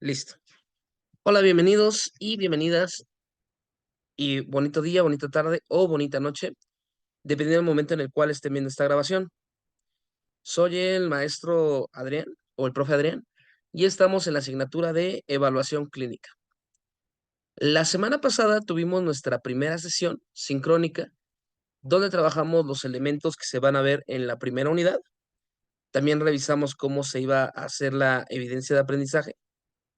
Listo. Hola, bienvenidos y bienvenidas y bonito día, bonita tarde o bonita noche, dependiendo del momento en el cual estén viendo esta grabación. Soy el maestro Adrián o el profe Adrián y estamos en la asignatura de evaluación clínica. La semana pasada tuvimos nuestra primera sesión sincrónica donde trabajamos los elementos que se van a ver en la primera unidad. También revisamos cómo se iba a hacer la evidencia de aprendizaje.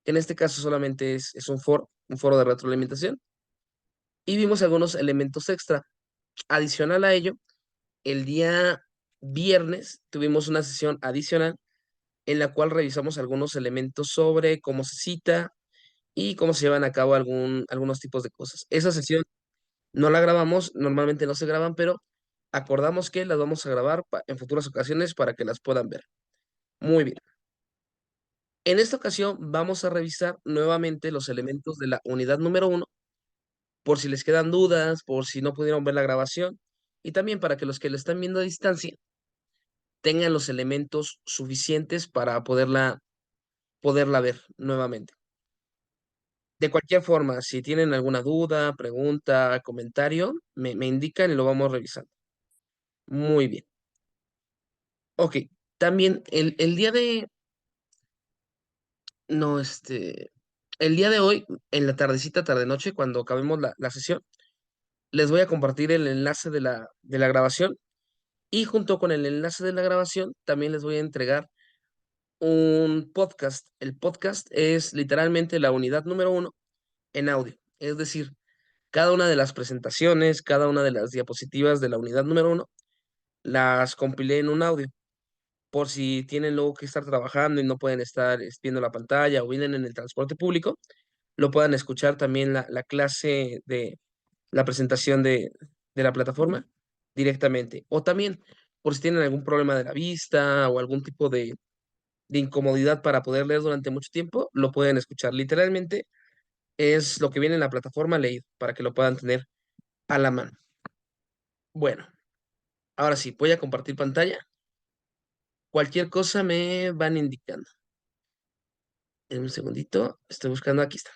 En este caso solamente es un foro de retroalimentación. Y vimos algunos elementos extra. Adicional a ello, el día viernes tuvimos una sesión adicional en la cual revisamos algunos elementos sobre cómo se cita y cómo se llevan a cabo algunos tipos de cosas. Esa sesión no la grabamos, normalmente no se graban, pero acordamos que las vamos a grabar en futuras ocasiones para que las puedan ver. Muy bien. En esta ocasión vamos a revisar nuevamente los elementos de la unidad número uno por si les quedan dudas, por si no pudieron ver la grabación, y también para que los que lo están viendo a distancia tengan los elementos suficientes para poderla ver nuevamente. De cualquier forma, si tienen alguna duda, pregunta, comentario, me indican y lo vamos revisando. Muy bien. Ok, también el día de, no, el día de hoy, en la tardecita, tarde-noche, cuando acabemos la sesión, les voy a compartir el enlace de la grabación. Y junto con el enlace de la grabación, también les voy a entregar un podcast. El podcast es literalmente la unidad número uno en audio. Es decir, cada una de las presentaciones, cada una de las diapositivas de la unidad número uno, las compilé en un audio. Por si tienen luego que estar trabajando y no pueden estar viendo la pantalla o vienen en el transporte público, lo puedan escuchar también la clase de la presentación de la plataforma directamente. O también, por si tienen algún problema de la vista o algún tipo de incomodidad para poder leer durante mucho tiempo, lo pueden escuchar. Literalmente es lo que viene en la plataforma leído para que lo puedan tener a la mano. Bueno, ahora sí, voy a compartir pantalla. Cualquier cosa me van indicando. En un segundito, estoy buscando, aquí está.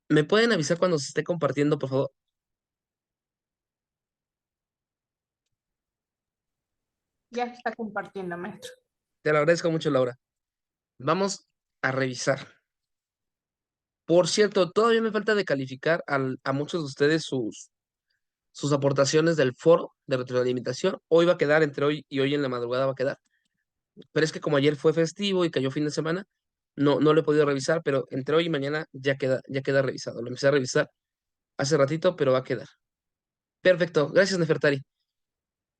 ¿Me pueden avisar cuando se esté compartiendo, por favor? Ya se está compartiendo, maestro. Te lo agradezco mucho, Laura. Vamos a revisar. Por cierto, todavía me falta de calificar a muchos de ustedes sus aportaciones del foro de retroalimentación. Hoy va a quedar, entre hoy y hoy en la madrugada va a quedar. Pero es que como ayer fue festivo y cayó fin de semana, no lo he podido revisar, pero entre hoy y mañana ya queda revisado. Lo empecé a revisar hace ratito, pero va a quedar. Perfecto. Gracias, Nefertari.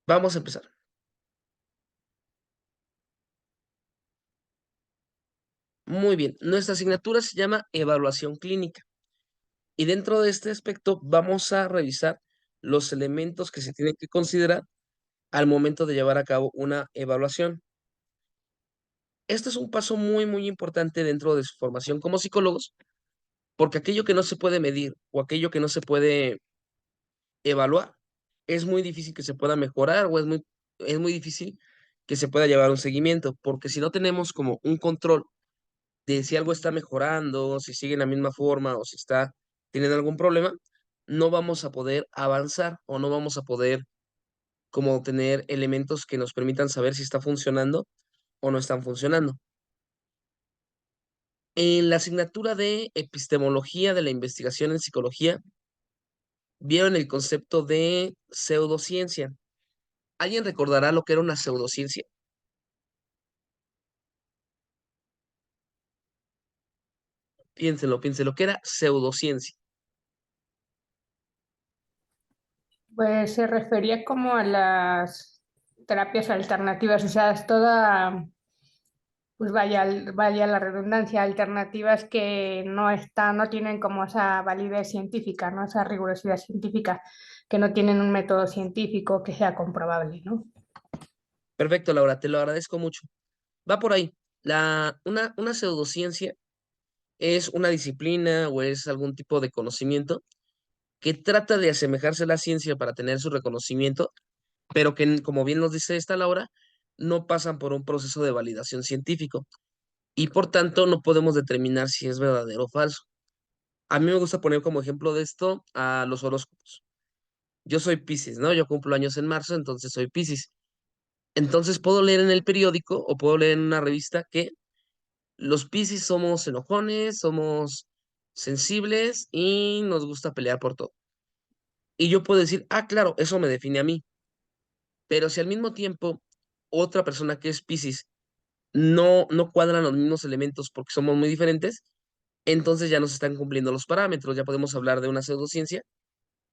Vamos a empezar. Muy bien. Nuestra asignatura se llama evaluación clínica. Y dentro de este aspecto vamos a revisar los elementos que se tienen que considerar al momento de llevar a cabo una evaluación. Esto es un paso muy, muy importante dentro de su formación como psicólogos, porque aquello que no se puede medir o aquello que no se puede evaluar, es muy difícil que se pueda mejorar o es muy difícil que se pueda llevar un seguimiento, porque si no tenemos como un control de si algo está mejorando, si sigue en la misma forma o si está teniendo algún problema, no vamos a poder avanzar o no vamos a poder como tener elementos que nos permitan saber si está funcionando o no están funcionando. En la asignatura de epistemología de la investigación en psicología, vieron el concepto de pseudociencia. ¿Alguien recordará lo que era una pseudociencia? Piénselo, piénselo, ¿qué era pseudociencia? Pues se refería como a las terapias alternativas, o sea, es toda, pues vaya la redundancia, alternativas que no están, no tienen como esa validez científica, ¿no? Esa rigurosidad científica, que no tienen un método científico que sea comprobable, ¿no? Perfecto, Laura, te lo agradezco mucho. Va por ahí. Una pseudociencia es una disciplina o es algún tipo de conocimiento que trata de asemejarse a la ciencia para tener su reconocimiento, pero que, como bien nos dice esta Laura, no pasan por un proceso de validación científico y por tanto no podemos determinar si es verdadero o falso. A mí me gusta poner como ejemplo de esto a los horóscopos. Yo soy Piscis, ¿no? Yo cumplo años en marzo, entonces soy Piscis. Entonces puedo leer en el periódico o puedo leer en una revista que los Piscis somos enojones, somos sensibles y nos gusta pelear por todo. Y yo puedo decir, ah, claro, eso me define a mí. Pero si al mismo tiempo otra persona que es Piscis no cuadran los mismos elementos porque somos muy diferentes, entonces ya no se están cumpliendo los parámetros, ya podemos hablar de una pseudociencia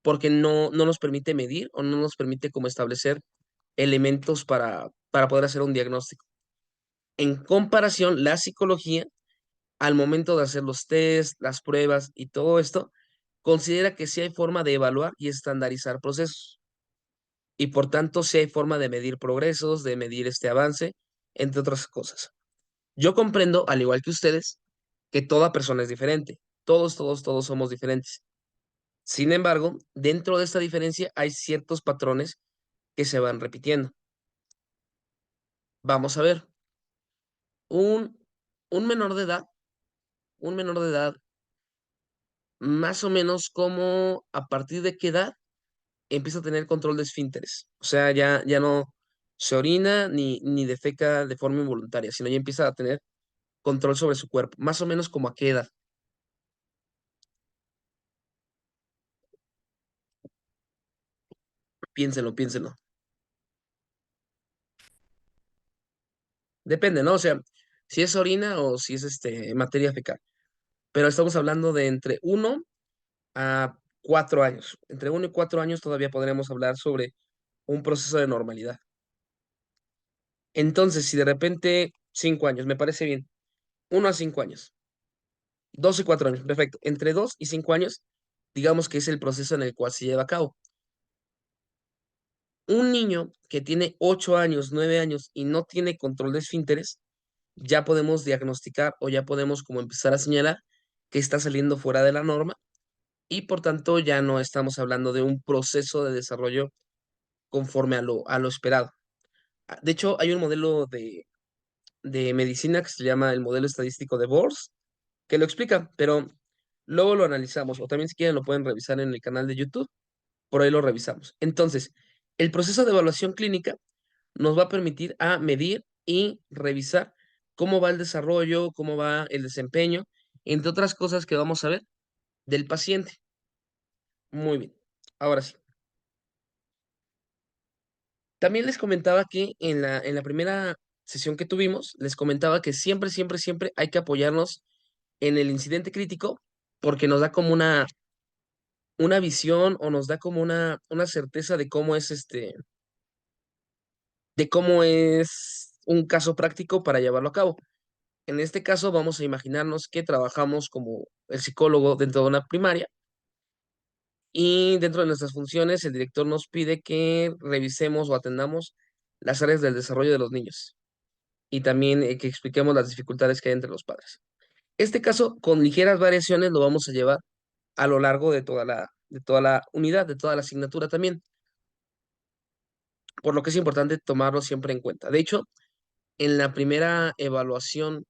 porque no nos permite medir o no nos permite como establecer elementos para poder hacer un diagnóstico. En comparación, la psicología, al momento de hacer los test, las pruebas y todo esto, considera que sí hay forma de evaluar y estandarizar procesos. Y por tanto, sí hay forma de medir progresos, de medir este avance, entre otras cosas. Yo comprendo, al igual que ustedes, que toda persona es diferente. Todos somos diferentes. Sin embargo, dentro de esta diferencia hay ciertos patrones que se van repitiendo. Vamos a ver, un, un menor de edad, un menor de edad, más o menos como a partir de qué edad empieza a tener control de esfínteres. O sea, ya no se orina ni defeca de forma involuntaria, sino ya empieza a tener control sobre su cuerpo. Más o menos como a qué edad. Piénsenlo. Depende, ¿no? O sea, si es orina o si es materia fecal. Pero estamos hablando de entre 1 a 4 años. Entre 1 y 4 años todavía podremos hablar sobre un proceso de normalidad. Entonces, si de repente 5 años, me parece bien. 1 a 5 años. 2 y 4 años, perfecto. Entre 2 y 5 años, digamos que es el proceso en el cual se lleva a cabo. Un niño que tiene 8 años, 9 años y no tiene control de esfínteres, ya podemos diagnosticar o ya podemos como empezar a señalar que está saliendo fuera de la norma y por tanto ya no estamos hablando de un proceso de desarrollo conforme a lo esperado. De hecho, hay un modelo de medicina que se llama el modelo estadístico de Bohr, que lo explica, pero luego lo analizamos, o también si quieren lo pueden revisar en el canal de YouTube, por ahí lo revisamos. Entonces, el proceso de evaluación clínica nos va a permitir a medir y revisar cómo va el desarrollo, cómo va el desempeño, entre otras cosas que vamos a ver del paciente. Muy bien. Ahora sí. También les comentaba que en la primera sesión que tuvimos, les comentaba que siempre hay que apoyarnos en el incidente crítico porque nos da como una visión o nos da como una certeza de cómo es un caso práctico para llevarlo a cabo. En este caso, vamos a imaginarnos que trabajamos como el psicólogo dentro de una primaria y dentro de nuestras funciones, el director nos pide que revisemos o atendamos las áreas del desarrollo de los niños y también que expliquemos las dificultades que hay entre los padres. Este caso, con ligeras variaciones, lo vamos a llevar a lo largo de toda la unidad, de toda la asignatura también, por lo que es importante tomarlo siempre en cuenta. De hecho, en la primera evaluación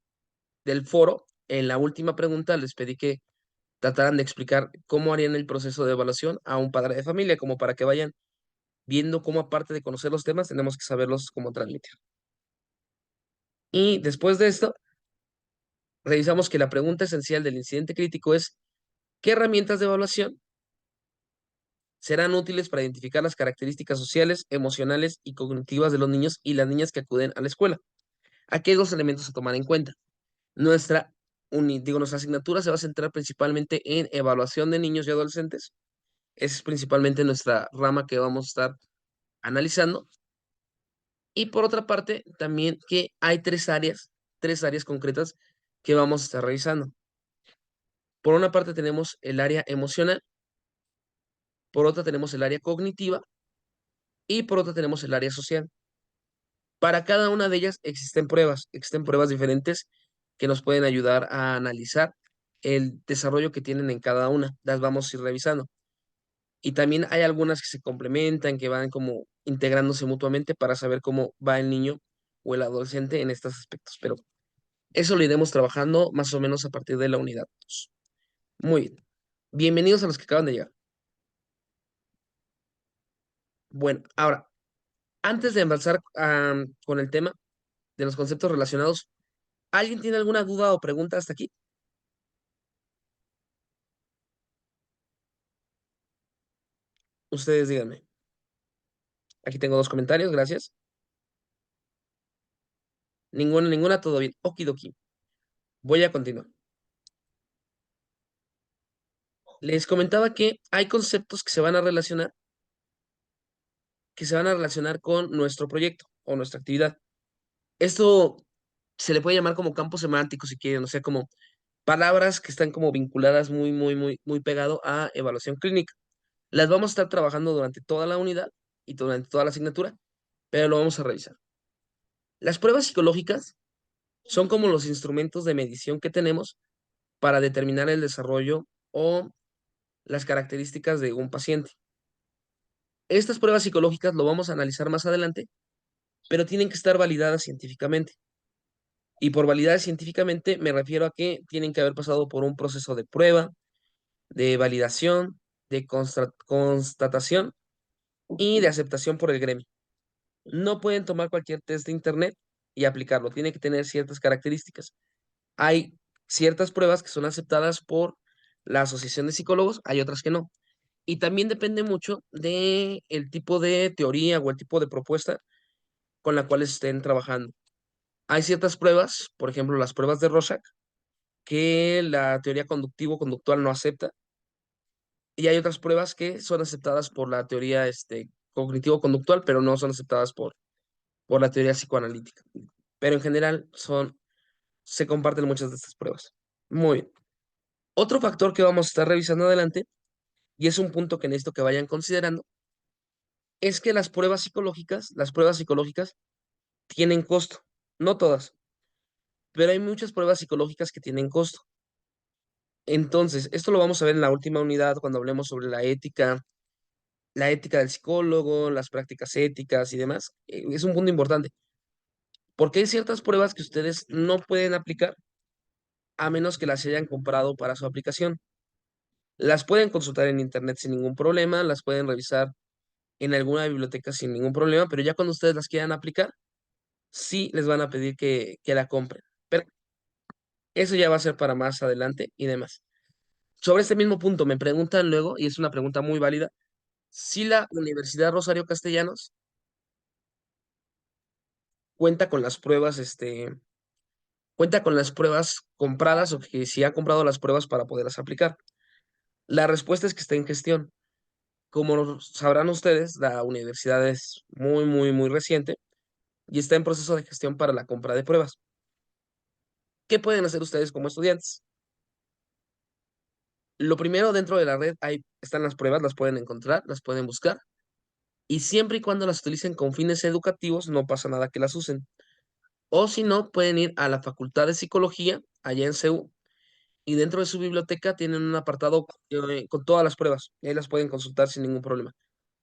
del foro, en la última pregunta, les pedí que trataran de explicar cómo harían el proceso de evaluación a un padre de familia, como para que vayan viendo cómo aparte de conocer los temas, tenemos que saberlos cómo transmitir. Y después de esto, revisamos que la pregunta esencial del incidente crítico es, ¿qué herramientas de evaluación serán útiles para identificar las características sociales, emocionales y cognitivas de los niños y las niñas que acuden a la escuela? Aquí hay dos elementos a tomar en cuenta. Nuestra asignatura se va a centrar principalmente en evaluación de niños y adolescentes. Esa es principalmente nuestra rama que vamos a estar analizando. Y por otra parte, también que hay tres áreas concretas que vamos a estar revisando. Por una parte tenemos el área emocional, por otra tenemos el área cognitiva y por otra tenemos el área social. Para cada una de ellas existen pruebas diferentes que nos pueden ayudar a analizar el desarrollo que tienen en cada una. Las vamos a ir revisando. Y también hay algunas que se complementan, que van como integrándose mutuamente para saber cómo va el niño o el adolescente en estos aspectos. Pero eso lo iremos trabajando más o menos a partir de la unidad 2. Muy bien. Bienvenidos a los que acaban de llegar. Bueno, ahora, antes de avanzar con el tema de los conceptos relacionados, ¿alguien tiene alguna duda o pregunta hasta aquí? Ustedes díganme. Aquí tengo dos comentarios, gracias. Ninguna, todo bien. Okidoki. Voy a continuar. Les comentaba que hay conceptos que se van a relacionar con nuestro proyecto o nuestra actividad. Esto se le puede llamar como campo semántico si quieren, o sea, como palabras que están como vinculadas muy pegado a evaluación clínica. Las vamos a estar trabajando durante toda la unidad y durante toda la asignatura, pero lo vamos a revisar. Las pruebas psicológicas son como los instrumentos de medición que tenemos para determinar el desarrollo o las características de un paciente. Estas pruebas psicológicas lo vamos a analizar más adelante, pero tienen que estar validadas científicamente. Y por validadas científicamente me refiero a que tienen que haber pasado por un proceso de prueba, de validación, de constatación y de aceptación por el gremio. No pueden tomar cualquier test de internet y aplicarlo. Tiene que tener ciertas características. Hay ciertas pruebas que son aceptadas por la Asociación de Psicólogos, hay otras que no. Y también depende mucho de el tipo de teoría o el tipo de propuesta con la cual estén trabajando. Hay ciertas pruebas, por ejemplo, las pruebas de Rorschach, que la teoría conductivo-conductual no acepta, y hay otras pruebas que son aceptadas por la teoría cognitivo-conductual, pero no son aceptadas por la teoría psicoanalítica. Pero en general se comparten muchas de estas pruebas. Muy bien. Otro factor que vamos a estar revisando adelante, y es un punto que necesito que vayan considerando, es que las pruebas psicológicas tienen costo. No todas, pero hay muchas pruebas psicológicas que tienen costo. Entonces, esto lo vamos a ver en la última unidad cuando hablemos sobre la ética del psicólogo, las prácticas éticas y demás. Es un punto importante, porque hay ciertas pruebas que ustedes no pueden aplicar a menos que las hayan comprado para su aplicación. Las pueden consultar en internet sin ningún problema, las pueden revisar en alguna biblioteca sin ningún problema, pero ya cuando ustedes las quieran aplicar, sí les van a pedir que la compren. Pero eso ya va a ser para más adelante y demás. Sobre este mismo punto me preguntan luego, y es una pregunta muy válida, si la Universidad Rosario Castellanos cuenta con las pruebas, cuenta con las pruebas compradas o que si ha comprado las pruebas para poderlas aplicar. La respuesta es que está en gestión. Como sabrán ustedes, la universidad es muy reciente y está en proceso de gestión para la compra de pruebas. ¿Qué pueden hacer ustedes como estudiantes? Lo primero, dentro de la red están las pruebas, las pueden encontrar, las pueden buscar, y siempre y cuando las utilicen con fines educativos, no pasa nada que las usen. O si no, pueden ir a la Facultad de Psicología, allá en CEU, y dentro de su biblioteca tienen un apartado con todas las pruebas, y ahí las pueden consultar sin ningún problema.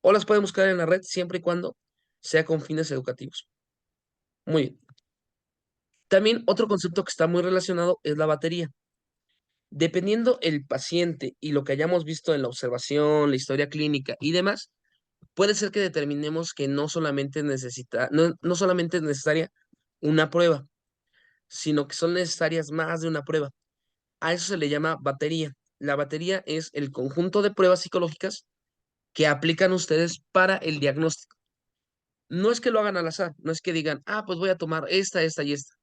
O las pueden buscar en la red siempre y cuando sea con fines educativos. Muy bien. También otro concepto que está muy relacionado es la batería. Dependiendo el paciente y lo que hayamos visto en la observación, la historia clínica y demás, puede ser que determinemos que no solamente es necesaria una prueba, sino que son necesarias más de una prueba. A eso se le llama batería. La batería es el conjunto de pruebas psicológicas que aplican ustedes para el diagnóstico. No es que lo hagan al azar, no es que digan, pues voy a tomar esta y esta,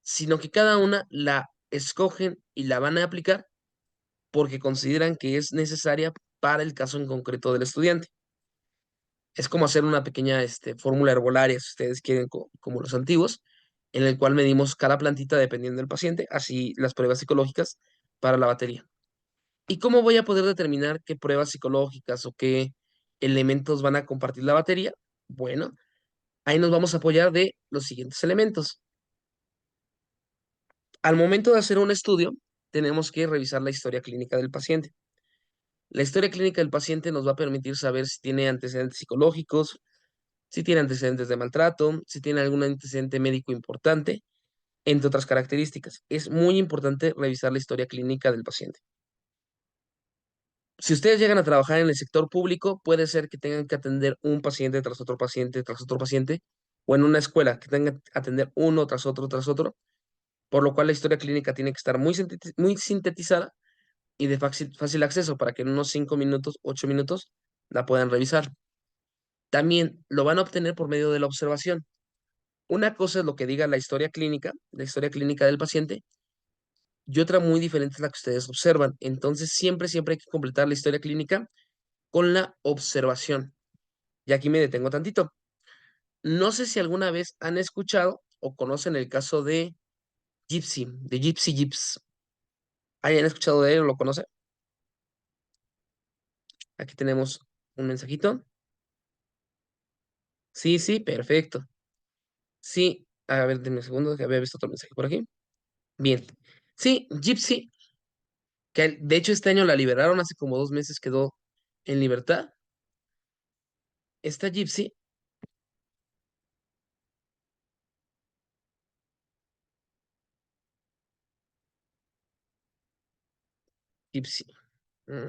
sino que cada una la escogen y la van a aplicar porque consideran que es necesaria para el caso en concreto del estudiante. Es como hacer una pequeña fórmula herbolaria, si ustedes quieren, como los antiguos, en el cual medimos cada plantita dependiendo del paciente, así las pruebas psicológicas para la batería. ¿Y cómo voy a poder determinar qué pruebas psicológicas o qué elementos van a compartir la batería? Bueno, ahí nos vamos a apoyar de los siguientes elementos. Al momento de hacer un estudio, tenemos que revisar la historia clínica del paciente. La historia clínica del paciente nos va a permitir saber si tiene antecedentes psicológicos, si tiene antecedentes de maltrato, si tiene algún antecedente médico importante, entre otras características. Es muy importante revisar la historia clínica del paciente. Si ustedes llegan a trabajar en el sector público, puede ser que tengan que atender un paciente tras otro paciente tras otro paciente, o en una escuela que tengan que atender uno tras otro, por lo cual la historia clínica tiene que estar muy sintetizada y de fácil acceso para que en unos 5 minutos, 8 minutos la puedan revisar. También lo van a obtener por medio de la observación. Una cosa es lo que diga la historia clínica del paciente, y otra muy diferente es la que ustedes observan. Entonces, siempre hay que completar la historia clínica con la observación. Y aquí me detengo tantito. No sé si alguna vez han escuchado o conocen el caso de Gypsy Gibbs. ¿Hayan escuchado de él o lo conocen? Aquí tenemos un mensajito. Sí, sí, perfecto. Sí, a ver, denme un segundo, que había visto otro mensaje por aquí. Bien. Sí, Gypsy, que de hecho este año la liberaron, hace como 2 meses quedó en libertad. Esta Gypsy, mm,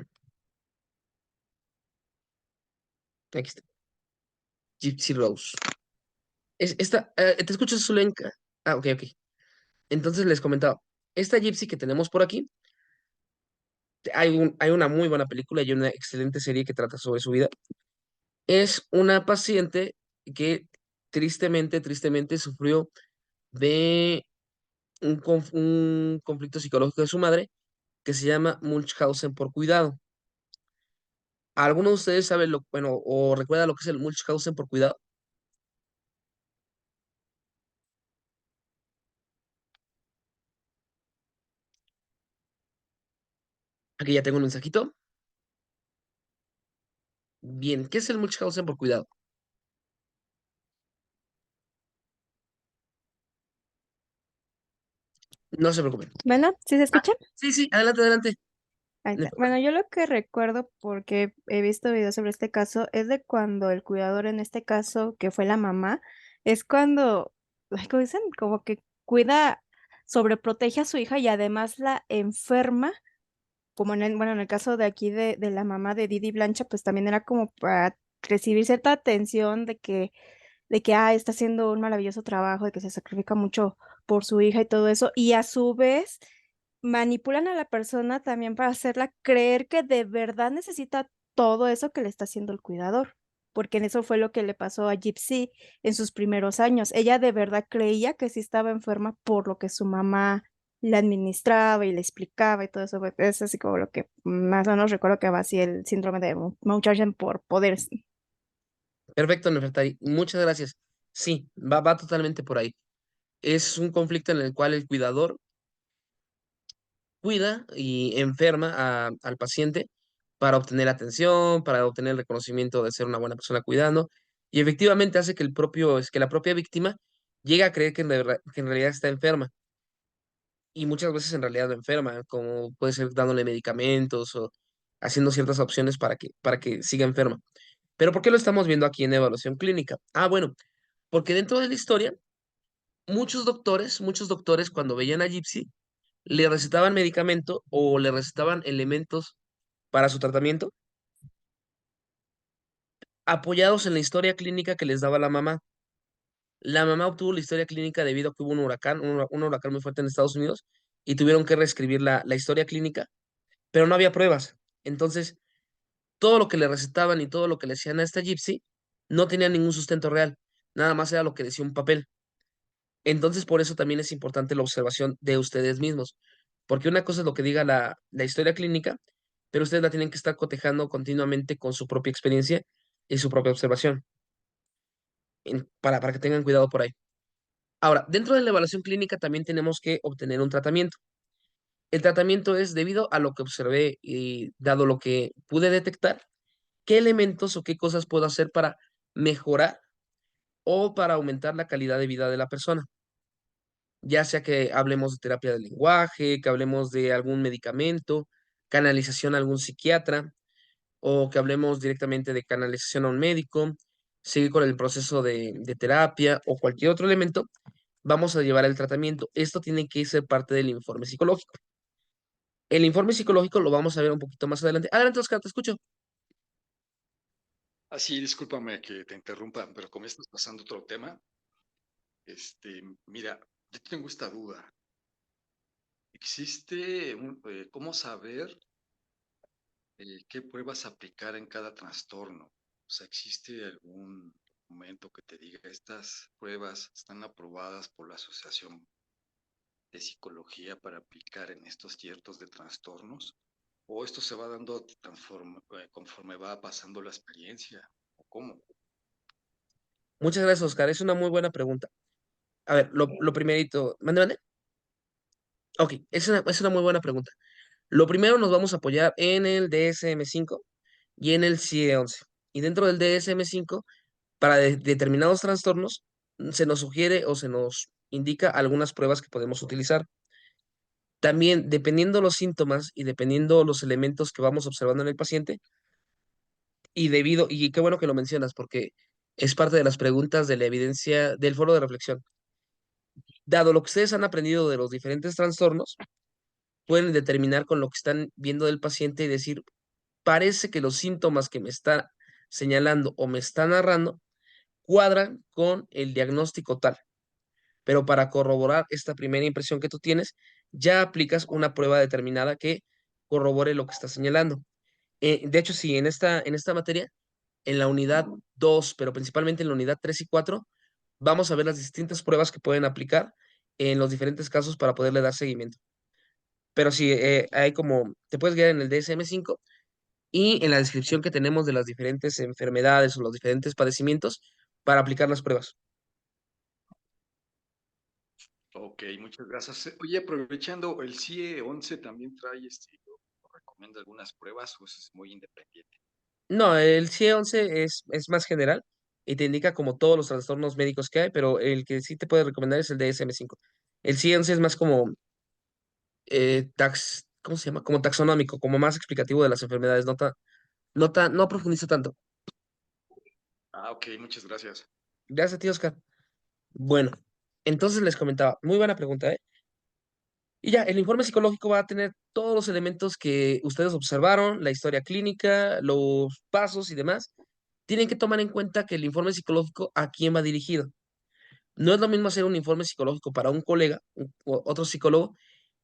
aquí está, Gypsy Rose. Te escucho, Zulenka. Ah, ok, ok. Entonces les comentaba, esta Gypsy que tenemos por aquí, hay una muy buena película y una excelente serie que trata sobre su vida. Es una paciente que tristemente sufrió de un conflicto psicológico de su madre que se llama Munchausen por cuidado. ¿Alguno de ustedes sabe bueno, o recuerda lo que es el Munchausen por cuidado? Aquí ya tengo un mensajito. Bien, ¿qué es el Munchausen por cuidado? No se preocupen. Bueno, ¿sí se Ah, escucha? sí, sí, adelante, adelante. Ahí No hay está. problema. Bueno, yo lo que recuerdo, porque he visto videos sobre este caso, es de cuando el cuidador en este caso, que fue la mamá, es cuando, ay, ¿cómo dicen? Como que cuida, sobreprotege a su hija y además la enferma, como bueno, en el caso de aquí de la mamá de Didi Blancha, pues también era como para recibir cierta atención de que está haciendo un maravilloso trabajo, de que se sacrifica mucho por su hija y todo eso, y a su vez manipulan a la persona también para hacerla creer que de verdad necesita todo eso que le está haciendo el cuidador, porque en eso fue lo que le pasó a Gypsy en sus primeros años. Ella de verdad creía que sí estaba enferma por lo que su mamá le administraba y le explicaba y todo eso. Es así como lo que más o menos recuerdo que va así el síndrome de Munchausen por poderes. Perfecto, Nefertari. Muchas gracias. Sí, va totalmente por ahí. Es un conflicto en el cual el cuidador cuida y enferma al paciente para obtener atención, para obtener el reconocimiento de ser una buena persona cuidando, y efectivamente hace que que la propia víctima llegue a creer que en realidad está enferma, y muchas veces en realidad no enferma, como puede ser dándole medicamentos o haciendo ciertas opciones para que siga enferma. Pero ¿por qué lo estamos viendo aquí en evaluación clínica? Ah, bueno, porque dentro de la historia, muchos doctores cuando veían a Gypsy, le recetaban medicamento o le recetaban elementos para su tratamiento, apoyados en la historia clínica que les daba la mamá. La mamá obtuvo la historia clínica debido a que hubo un huracán muy fuerte en Estados Unidos, y tuvieron que reescribir la historia clínica, pero no había pruebas. Entonces, todo lo que le recetaban y todo lo que le hacían a esta Gypsy no tenía ningún sustento real, nada más era lo que decía un papel. Entonces, por eso también es importante la observación de ustedes mismos, porque una cosa es lo que diga la historia clínica, pero ustedes la tienen que estar cotejando continuamente con su propia experiencia y su propia observación, para que tengan cuidado por ahí. Ahora, dentro de la evaluación clínica también tenemos que obtener un tratamiento. El tratamiento es debido a lo que observé y dado lo que pude detectar, qué elementos o qué cosas puedo hacer para mejorar o para aumentar la calidad de vida de la persona. Ya sea que hablemos de terapia del lenguaje, que hablemos de algún medicamento, canalización a algún psiquiatra. o que hablemos directamente de canalización a un médico, seguir con el proceso de terapia o cualquier otro elemento, vamos a llevar el tratamiento. Esto tiene que ser parte del informe psicológico. El informe psicológico lo vamos a ver un poquito más adelante. Adelante, Oscar, te escucho. Así, discúlpame que te interrumpa, pero como estás pasando otro tema, mira, yo tengo esta duda. ¿Cómo saber qué pruebas aplicar en cada trastorno? O sea, ¿existe algún documento que te diga estas pruebas están aprobadas por la Asociación de Psicología para aplicar en estos ciertos de trastornos? ¿O esto se va dando conforme va pasando la experiencia? ¿O cómo? Muchas gracias, Oscar. Es una muy buena pregunta. A ver, lo primerito. Mande, mande. Ok, es una muy buena pregunta. Lo primero nos vamos a apoyar en el DSM-5 y en el CIE-11. Y dentro del DSM-5, para determinados trastornos, se nos sugiere o se nos indica algunas pruebas que podemos utilizar. También, dependiendo los síntomas y dependiendo los elementos que vamos observando en el paciente, y qué bueno que lo mencionas, porque es parte de las preguntas de la evidencia del foro de reflexión. Dado lo que ustedes han aprendido de los diferentes trastornos, pueden determinar con lo que están viendo del paciente y decir, parece que los síntomas que me está señalando o me está narrando cuadran con el diagnóstico tal. Pero para corroborar esta primera impresión que tú tienes, ya aplicas una prueba determinada que corrobore lo que está señalando. De hecho, sí, en esta materia, en la unidad 2, pero principalmente en la unidad 3 y 4, vamos a ver las distintas pruebas que pueden aplicar en los diferentes casos para poderle dar seguimiento. Pero sí, hay como, te puedes guiar en el DSM-5 y en la descripción que tenemos de las diferentes enfermedades o los diferentes padecimientos para aplicar las pruebas. Ok, muchas gracias. Oye, aprovechando, ¿el CIE 11 también trae, o recomienda algunas pruebas o eso es muy independiente? No, el CIE-11 es más general y te indica como todos los trastornos médicos que hay, pero el que sí te puede recomendar es el DSM-5. El CIE-11 es más como ¿cómo se llama? Como taxonómico, como más explicativo de las enfermedades, no profundiza tanto. Ah, ok, muchas gracias. Gracias a ti, Oscar. Bueno, entonces les comentaba, muy buena pregunta, ¿eh? Y ya, el informe psicológico va a tener todos los elementos que ustedes observaron, la historia clínica, los pasos y demás. Tienen que tomar en cuenta que el informe psicológico a quién va dirigido. No es lo mismo hacer un informe psicológico para un colega, o otro psicólogo,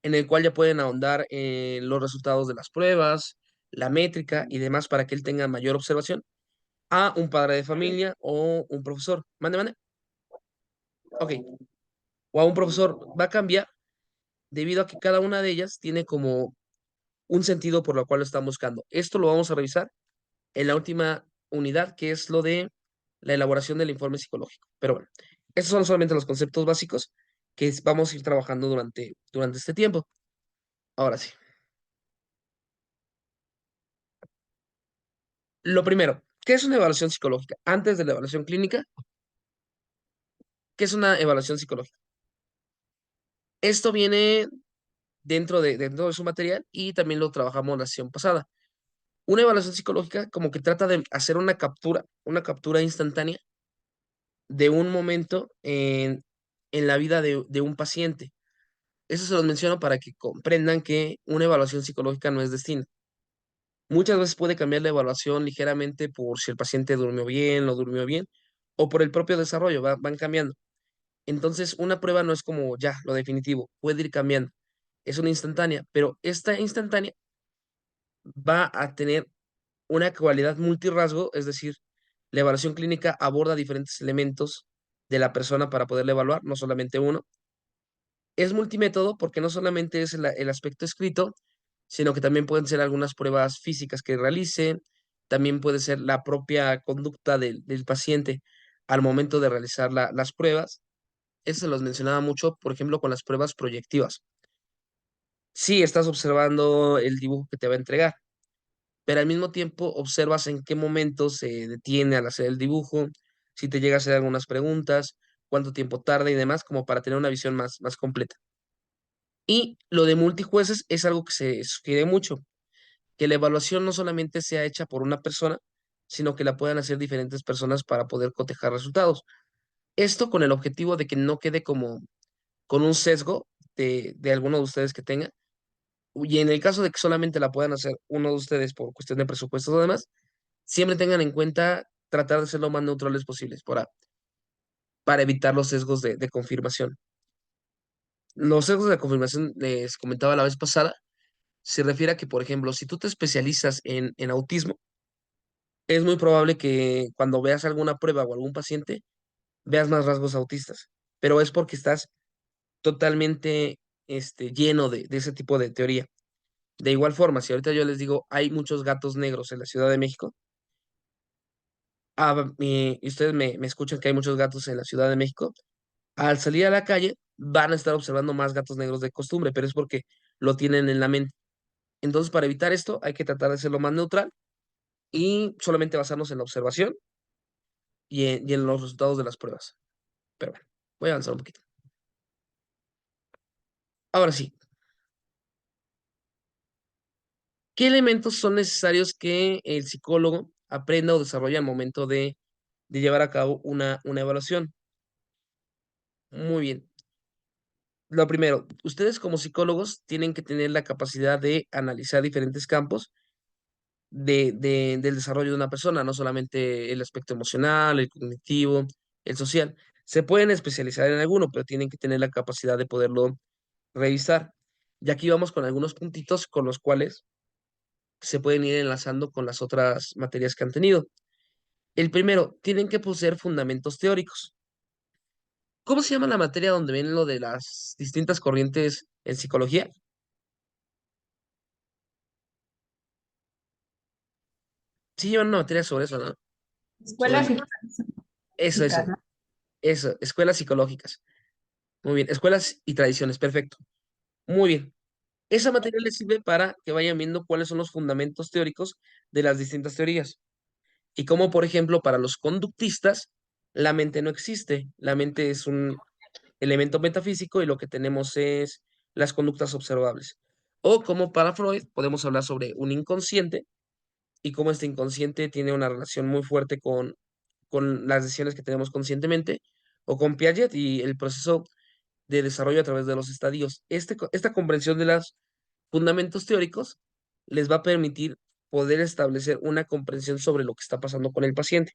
en el cual ya pueden ahondar en los resultados de las pruebas, la métrica y demás para que él tenga mayor observación, a un padre de familia o un profesor. Mande, mande. Ok. O a un profesor. Va a cambiar debido a que cada una de ellas tiene como un sentido por lo cual lo están buscando. Esto lo vamos a revisar en la última unidad, que es lo de la elaboración del informe psicológico. Pero bueno, esos son solamente los conceptos básicos que vamos a ir trabajando durante este tiempo. Ahora sí. Lo primero, ¿qué es una evaluación psicológica? Antes de la evaluación clínica, ¿qué es una evaluación psicológica? Esto viene dentro de su material y también lo trabajamos la sesión pasada. Una evaluación psicológica como que trata de hacer una captura instantánea de un momento en la vida de un paciente. Eso se los menciono para que comprendan que una evaluación psicológica no es destino. Muchas veces puede cambiar la evaluación ligeramente por si el paciente durmió bien, no durmió bien, o por el propio desarrollo, van cambiando. Entonces, una prueba no es como ya, lo definitivo, puede ir cambiando. Es una instantánea, pero esta instantánea va a tener una cualidad multirrasgo, es decir, la evaluación clínica aborda diferentes elementos de la persona para poderla evaluar, no solamente uno. Es multimétodo porque no solamente es el aspecto escrito, sino que también pueden ser algunas pruebas físicas que realice, también puede ser la propia conducta del paciente al momento de realizar las pruebas. Eso se los mencionaba mucho, por ejemplo, con las pruebas proyectivas. Sí, estás observando el dibujo que te va a entregar, pero al mismo tiempo observas en qué momento se detiene al hacer el dibujo, si te llega a hacer algunas preguntas, cuánto tiempo tarda y demás, como para tener una visión más completa. Y lo de multijueces es algo que se sugiere mucho. que la evaluación no solamente sea hecha por una persona, sino que la puedan hacer diferentes personas para poder cotejar resultados. Esto con el objetivo de que no quede como con un sesgo de alguno de ustedes que tenga. Y en el caso de que solamente la puedan hacer uno de ustedes por cuestión de presupuestos o demás, siempre tengan en cuenta tratar de ser lo más neutrales posibles para evitar los sesgos de confirmación. Los sesgos de confirmación, les comentaba la vez pasada, se refiere a que, por ejemplo, si tú te especializas en autismo, es muy probable que cuando veas alguna prueba o algún paciente, veas más rasgos autistas, pero es porque estás totalmente lleno de ese tipo de teoría. De igual forma, si ahorita yo les digo, hay muchos gatos negros en la Ciudad de México, y ustedes me escuchan que hay muchos gatos en la Ciudad de México, al salir a la calle van a estar observando más gatos negros de costumbre, pero es porque lo tienen en la mente. Entonces, para evitar esto, hay que tratar de ser lo más neutral y solamente basarnos en la observación y en los resultados de las pruebas. Pero bueno, voy a avanzar un poquito. Ahora sí, ¿qué elementos son necesarios que el psicólogo aprenda o desarrolle al momento de llevar a cabo una evaluación? Muy bien. Lo primero, ustedes como psicólogos tienen que tener la capacidad de analizar diferentes campos del desarrollo de una persona, no solamente el aspecto emocional, el cognitivo, el social. Se pueden especializar en alguno, pero tienen que tener la capacidad de poderlo revisar. Y aquí vamos con algunos puntitos con los cuales se pueden ir enlazando con las otras materias que han tenido. El primero, tienen que poseer fundamentos teóricos. ¿Cómo se llama la materia donde ven lo de las distintas corrientes en psicología? Sí llevan una materia sobre eso, ¿no? Escuelas Sobre eso, psicológicas, eso, ¿no? eso, escuelas psicológicas. Muy bien, escuelas y tradiciones, perfecto. Muy bien. Esa materia les sirve para que vayan viendo cuáles son los fundamentos teóricos de las distintas teorías. Y como, por ejemplo, para los conductistas, la mente no existe. La mente es un elemento metafísico y lo que tenemos es las conductas observables. O como para Freud, podemos hablar sobre un inconsciente y cómo este inconsciente tiene una relación muy fuerte con las decisiones que tenemos conscientemente, o con Piaget y el proceso de desarrollo a través de los estadios. Esta comprensión de los fundamentos teóricos les va a permitir poder establecer una comprensión sobre lo que está pasando con el paciente.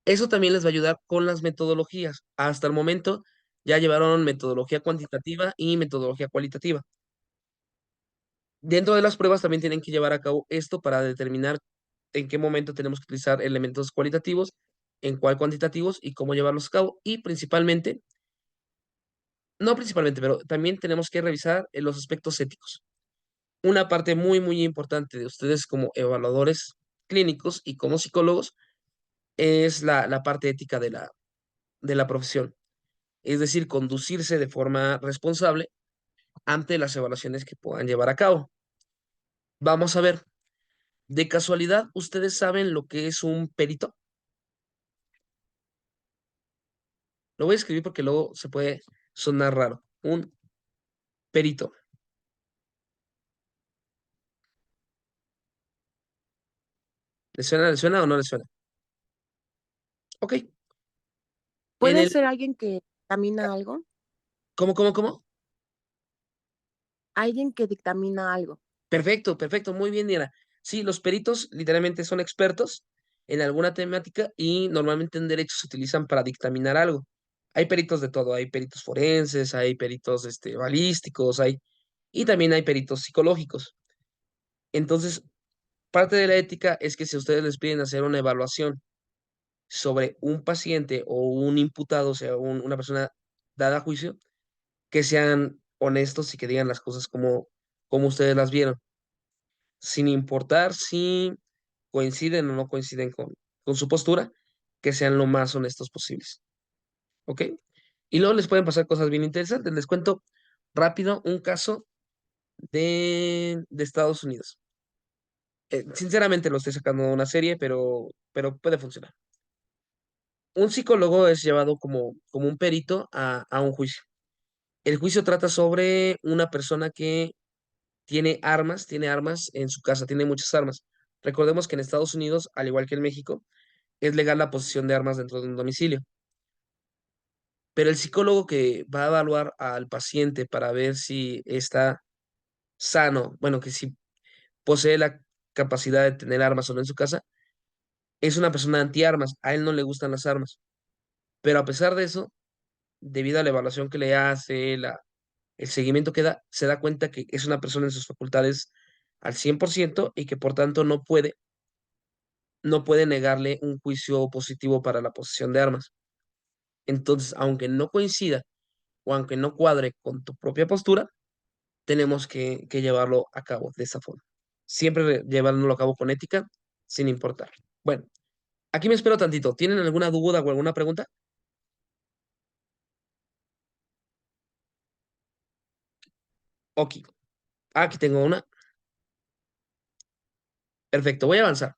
Eso también les va a ayudar con las metodologías. Hasta el momento ya llevaron metodología cuantitativa y metodología cualitativa. Dentro de las pruebas también tienen que llevar a cabo esto para determinar en qué momento tenemos que utilizar elementos cualitativos, en cuál cuantitativos y cómo llevarlos a cabo. Y principalmente, no principalmente, pero también tenemos que revisar los aspectos éticos. Una parte muy, muy importante de ustedes como evaluadores clínicos y como psicólogos es la parte ética de la profesión. Es decir, conducirse de forma responsable ante las evaluaciones que puedan llevar a cabo. Vamos a ver, de casualidad, ¿ustedes saben lo que es un perito? Lo voy a escribir porque luego se puede sonar raro. Un perito. ¿Le suena o no le suena? Ok. En ¿Puede el, ser alguien que dictamina algo? ¿cómo? Alguien que dictamina algo. Perfecto, perfecto, muy bien, Diana. Sí, los peritos literalmente son expertos en alguna temática y normalmente en derecho se utilizan para dictaminar algo. Hay peritos de todo, hay peritos forenses, hay peritos balísticos, y también hay peritos psicológicos. Entonces, parte de la ética es que si a ustedes les piden hacer una evaluación sobre un paciente o un imputado, o sea, una persona dada a juicio, que sean honestos y que digan las cosas como ustedes las vieron, sin importar si coinciden o no coinciden con su postura, que sean lo más honestos posibles. ¿Ok? Y luego les pueden pasar cosas bien interesantes. Les cuento rápido un caso de Estados Unidos. Sinceramente lo estoy sacando de una serie, pero puede funcionar. Un psicólogo es llevado como un perito a un juicio. El juicio trata sobre una persona que tiene armas en su casa, tiene muchas armas. Recordemos que en Estados Unidos, al igual que en México, es legal la posesión de armas dentro de un domicilio. Pero el psicólogo que va a evaluar al paciente para ver si está sano, bueno, que si posee la capacidad de tener armas o no en su casa, es una persona antiarmas. A él no le gustan las armas. Pero a pesar de eso, debido a la evaluación que le hace, el seguimiento que da, se da cuenta que es una persona en sus facultades al 100% y que por tanto no puede negarle un juicio positivo para la posesión de armas. Entonces, aunque no coincida o aunque no cuadre con tu propia postura, tenemos que llevarlo a cabo de esa forma. Siempre llevándolo a cabo con ética, sin importar. Bueno, aquí me espero tantito. ¿Tienen alguna duda o alguna pregunta? Ok. Aquí tengo una. Perfecto, voy a avanzar.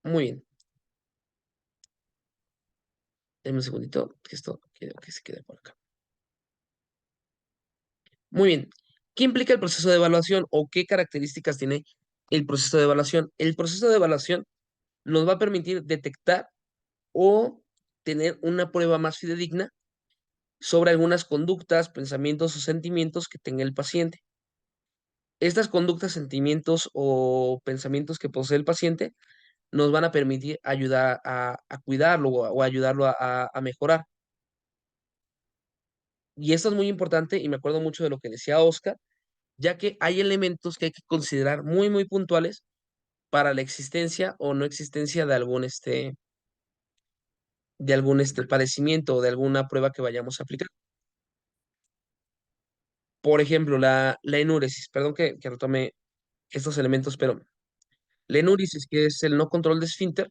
Muy bien. Denme un segundito, que esto que se quede por acá. Muy bien. ¿Qué implica el proceso de evaluación o qué características tiene el proceso de evaluación? El proceso de evaluación nos va a permitir detectar o tener una prueba más fidedigna sobre algunas conductas, pensamientos o sentimientos que tenga el paciente. Estas conductas, sentimientos o pensamientos que posee el paciente nos van a permitir ayudar a cuidarlo o ayudarlo a mejorar. Y esto es muy importante y me acuerdo mucho de lo que decía Oscar, ya que hay elementos que hay que considerar muy, muy puntuales para la existencia o no existencia de algún padecimiento o de alguna prueba que vayamos a aplicar. Por ejemplo, la enuresis, perdón que retome estos elementos, pero la enuresis, que es el no control de esfínter,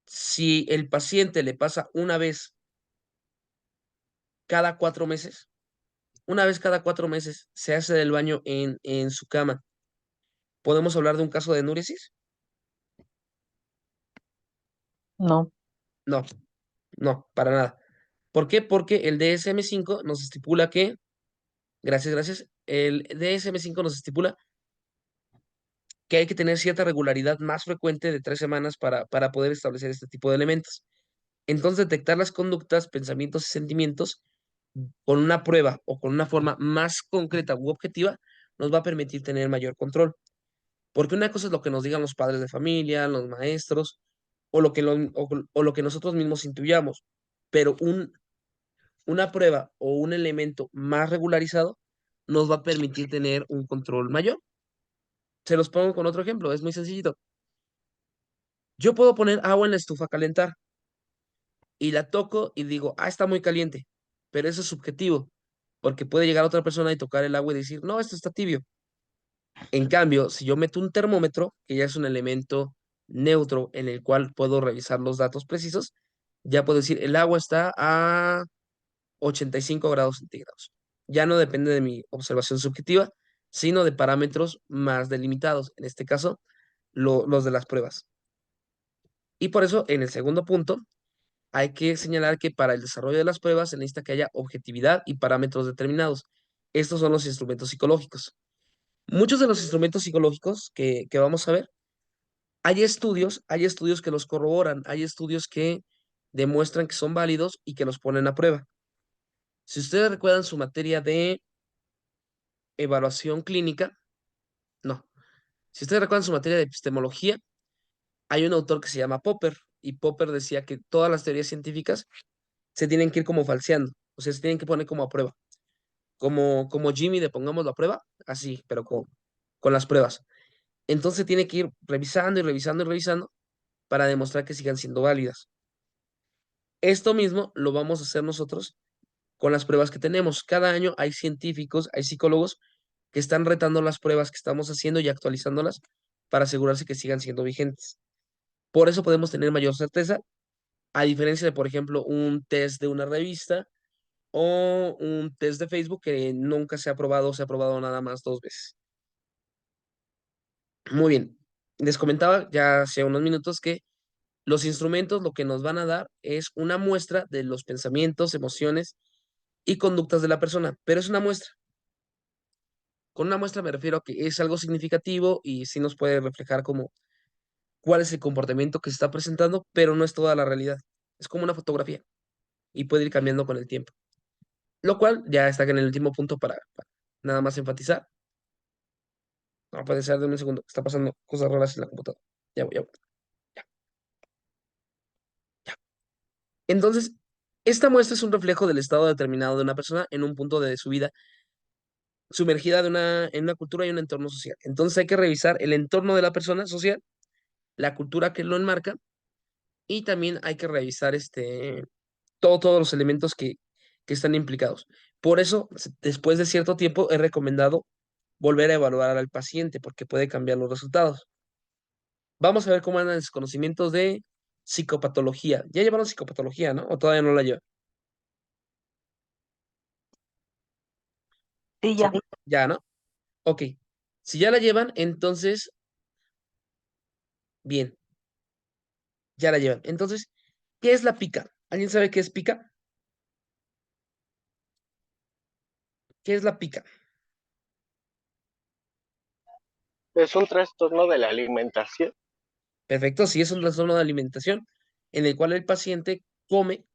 si el paciente le pasa una vez cada 4 meses, una vez cada 4 meses se hace del baño en su cama, ¿podemos hablar de un caso de enuresis? No, No, no, para nada. ¿Por qué? Porque el DSM-5 nos estipula que, gracias, el DSM-5 nos estipula que hay que tener cierta regularidad más frecuente de 3 semanas para poder establecer este tipo de elementos. Entonces, detectar las conductas, pensamientos y sentimientos con una prueba o con una forma más concreta u objetiva nos va a permitir tener mayor control. Porque una cosa es lo que nos digan los padres de familia, los maestros, o lo que nosotros mismos intuyamos, pero una prueba o un elemento más regularizado nos va a permitir tener un control mayor. Se los pongo con otro ejemplo, es muy sencillito. Yo puedo poner agua en la estufa a calentar y la toco y digo, está muy caliente, pero eso es subjetivo, porque puede llegar otra persona y tocar el agua y decir, no, esto está tibio. En cambio, si yo meto un termómetro, que ya es un elemento neutro en el cual puedo revisar los datos precisos, ya puedo decir, el agua está a 85 grados centígrados. Ya no depende de mi observación subjetiva, sino de parámetros más delimitados, en este caso, los de las pruebas. Y por eso, en el segundo punto, hay que señalar que para el desarrollo de las pruebas se necesita que haya objetividad y parámetros determinados. Estos son los instrumentos psicológicos. Muchos de los instrumentos psicológicos que vamos a ver, hay estudios que los corroboran, hay estudios que demuestran que son válidos y que los ponen a prueba. Si ustedes recuerdan su materia de evaluación clínica, no. Si ustedes recuerdan su materia de epistemología, hay un autor que se llama Popper, y Popper decía que todas las teorías científicas se tienen que ir como falseando, o sea, se tienen que poner como a prueba. Como Jimmy de pongámoslo a prueba, así, pero con las pruebas. Entonces tiene que ir revisando y revisando y revisando para demostrar que sigan siendo válidas. Esto mismo lo vamos a hacer nosotros con las pruebas que tenemos. Cada año hay científicos, hay psicólogos que están retando las pruebas que estamos haciendo y actualizándolas para asegurarse que sigan siendo vigentes. Por eso podemos tener mayor certeza, a diferencia de, por ejemplo, un test de una revista o un test de Facebook que nunca se ha probado o se ha probado nada más 2 veces. Muy bien. Les comentaba ya hace unos minutos que los instrumentos lo que nos van a dar es una muestra de los pensamientos, emociones y conductas de la persona, pero es una muestra. Con una muestra me refiero a que es algo significativo y sí nos puede reflejar como cuál es el comportamiento que se está presentando, pero no es toda la realidad. Es como una fotografía y puede ir cambiando con el tiempo. Lo cual ya está en el último punto para nada más enfatizar. No puede ser de un segundo. Está pasando cosas raras en la computadora. Ya voy, ya voy. Entonces, esta muestra es un reflejo del estado determinado de una persona en un punto de su vida sumergida en una cultura y un entorno social. Entonces hay que revisar el entorno de la persona social, la cultura que lo enmarca, y también hay que revisar todos los elementos que están implicados. Por eso, después de cierto tiempo, es recomendado volver a evaluar al paciente porque puede cambiar los resultados. Vamos a ver cómo andan los conocimientos de psicopatología. Ya llevaron psicopatología, ¿no? ¿O todavía no la llevan? Sí, ya. Según ya, ¿no? Ok. Si ya la llevan, entonces, bien, ya la llevan. Entonces, ¿qué es la pica? ¿Alguien sabe qué es pica? ¿Qué es la pica? Es un trastorno de la alimentación. Perfecto, si es un trastorno de alimentación en el cual el paciente come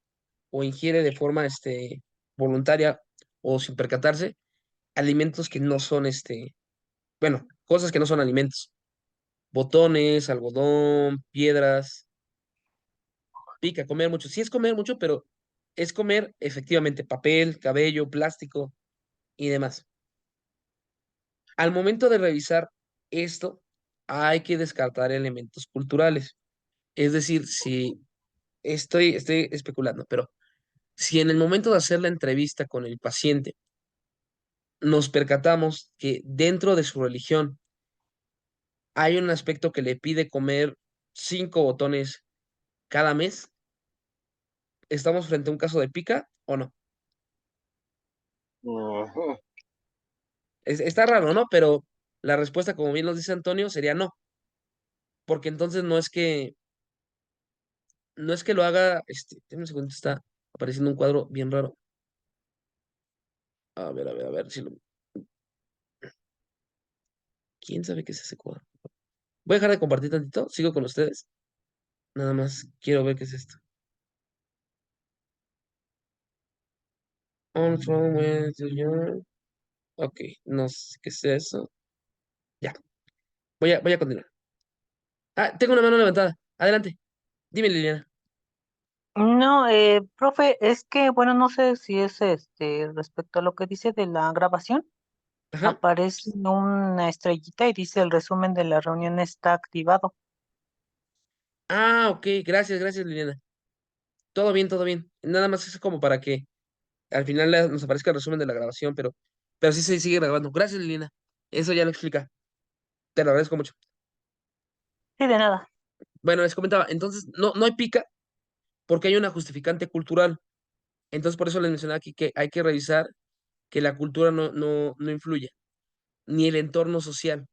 o ingiere de forma voluntaria o sin percatarse alimentos que no son bueno, cosas que no son alimentos. Botones, algodón, piedras, pica, comer mucho. Sí es comer mucho, pero es comer efectivamente papel, cabello, plástico y demás. Al momento de revisar esto, hay que descartar elementos culturales. Es decir, si estoy especulando, pero si en el momento de hacer la entrevista con el paciente nos percatamos que dentro de su religión hay un aspecto que le pide comer 5 botones cada mes, ¿estamos frente a un caso de pica o no? Ujú. Está raro, ¿no? Pero la respuesta, como bien nos dice Antonio, sería no, porque entonces no es que lo haga, déjame un segundo, está apareciendo un cuadro bien raro. A ver si lo. ¿Quién sabe qué es ese cuadro? Voy a dejar de compartir tantito, sigo con ustedes. Nada más quiero ver qué es esto. On from where to you. Ok, no sé qué es eso. Ya, voy a continuar. Ah, tengo una mano levantada. Adelante. Dime, Liliana. No, profe, es que, bueno, no sé si es respecto a lo que dice de la grabación, Ajá. aparece una estrellita y dice el resumen de la reunión está activado. Ah, ok, gracias, Liliana. Todo bien, todo bien. Nada más es como para que al final nos aparezca el resumen de la grabación, pero sí se sigue grabando. Gracias, Liliana. Eso ya lo explica. Te lo agradezco mucho. Sí, de nada. Bueno, les comentaba, entonces no hay pica porque hay una justificante cultural. Entonces, por eso les mencionaba aquí que hay que revisar que la cultura no influye, ni el entorno social.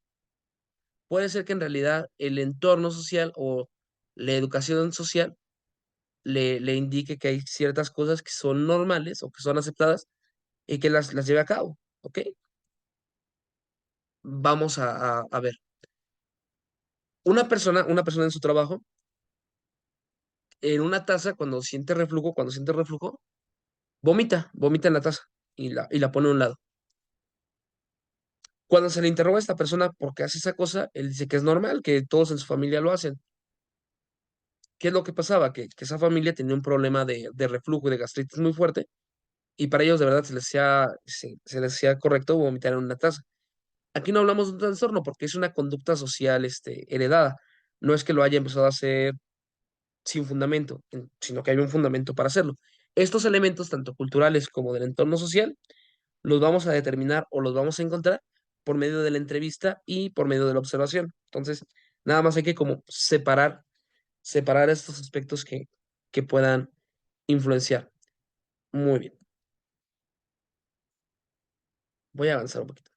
Puede ser que en realidad el entorno social o la educación social le indique que hay ciertas cosas que son normales o que son aceptadas y que las lleve a cabo. ¿Ok? Vamos a ver. Una persona en su trabajo, en una taza, cuando siente reflujo, vomita en la taza y la pone a un lado. Cuando se le interroga a esta persona por qué hace esa cosa, él dice que es normal, que todos en su familia lo hacen. ¿Qué es lo que pasaba? Que esa familia tenía un problema de reflujo y de gastritis muy fuerte, y para ellos de verdad se les hacía correcto vomitar en una taza. Aquí no hablamos de un trastorno porque es una conducta social heredada. No es que lo haya empezado a hacer sin fundamento, sino que hay un fundamento para hacerlo. Estos elementos, tanto culturales como del entorno social, los vamos a determinar o los vamos a encontrar por medio de la entrevista y por medio de la observación. Entonces, nada más hay que como separar estos aspectos que puedan influenciar. Muy bien. Voy a avanzar un poquito.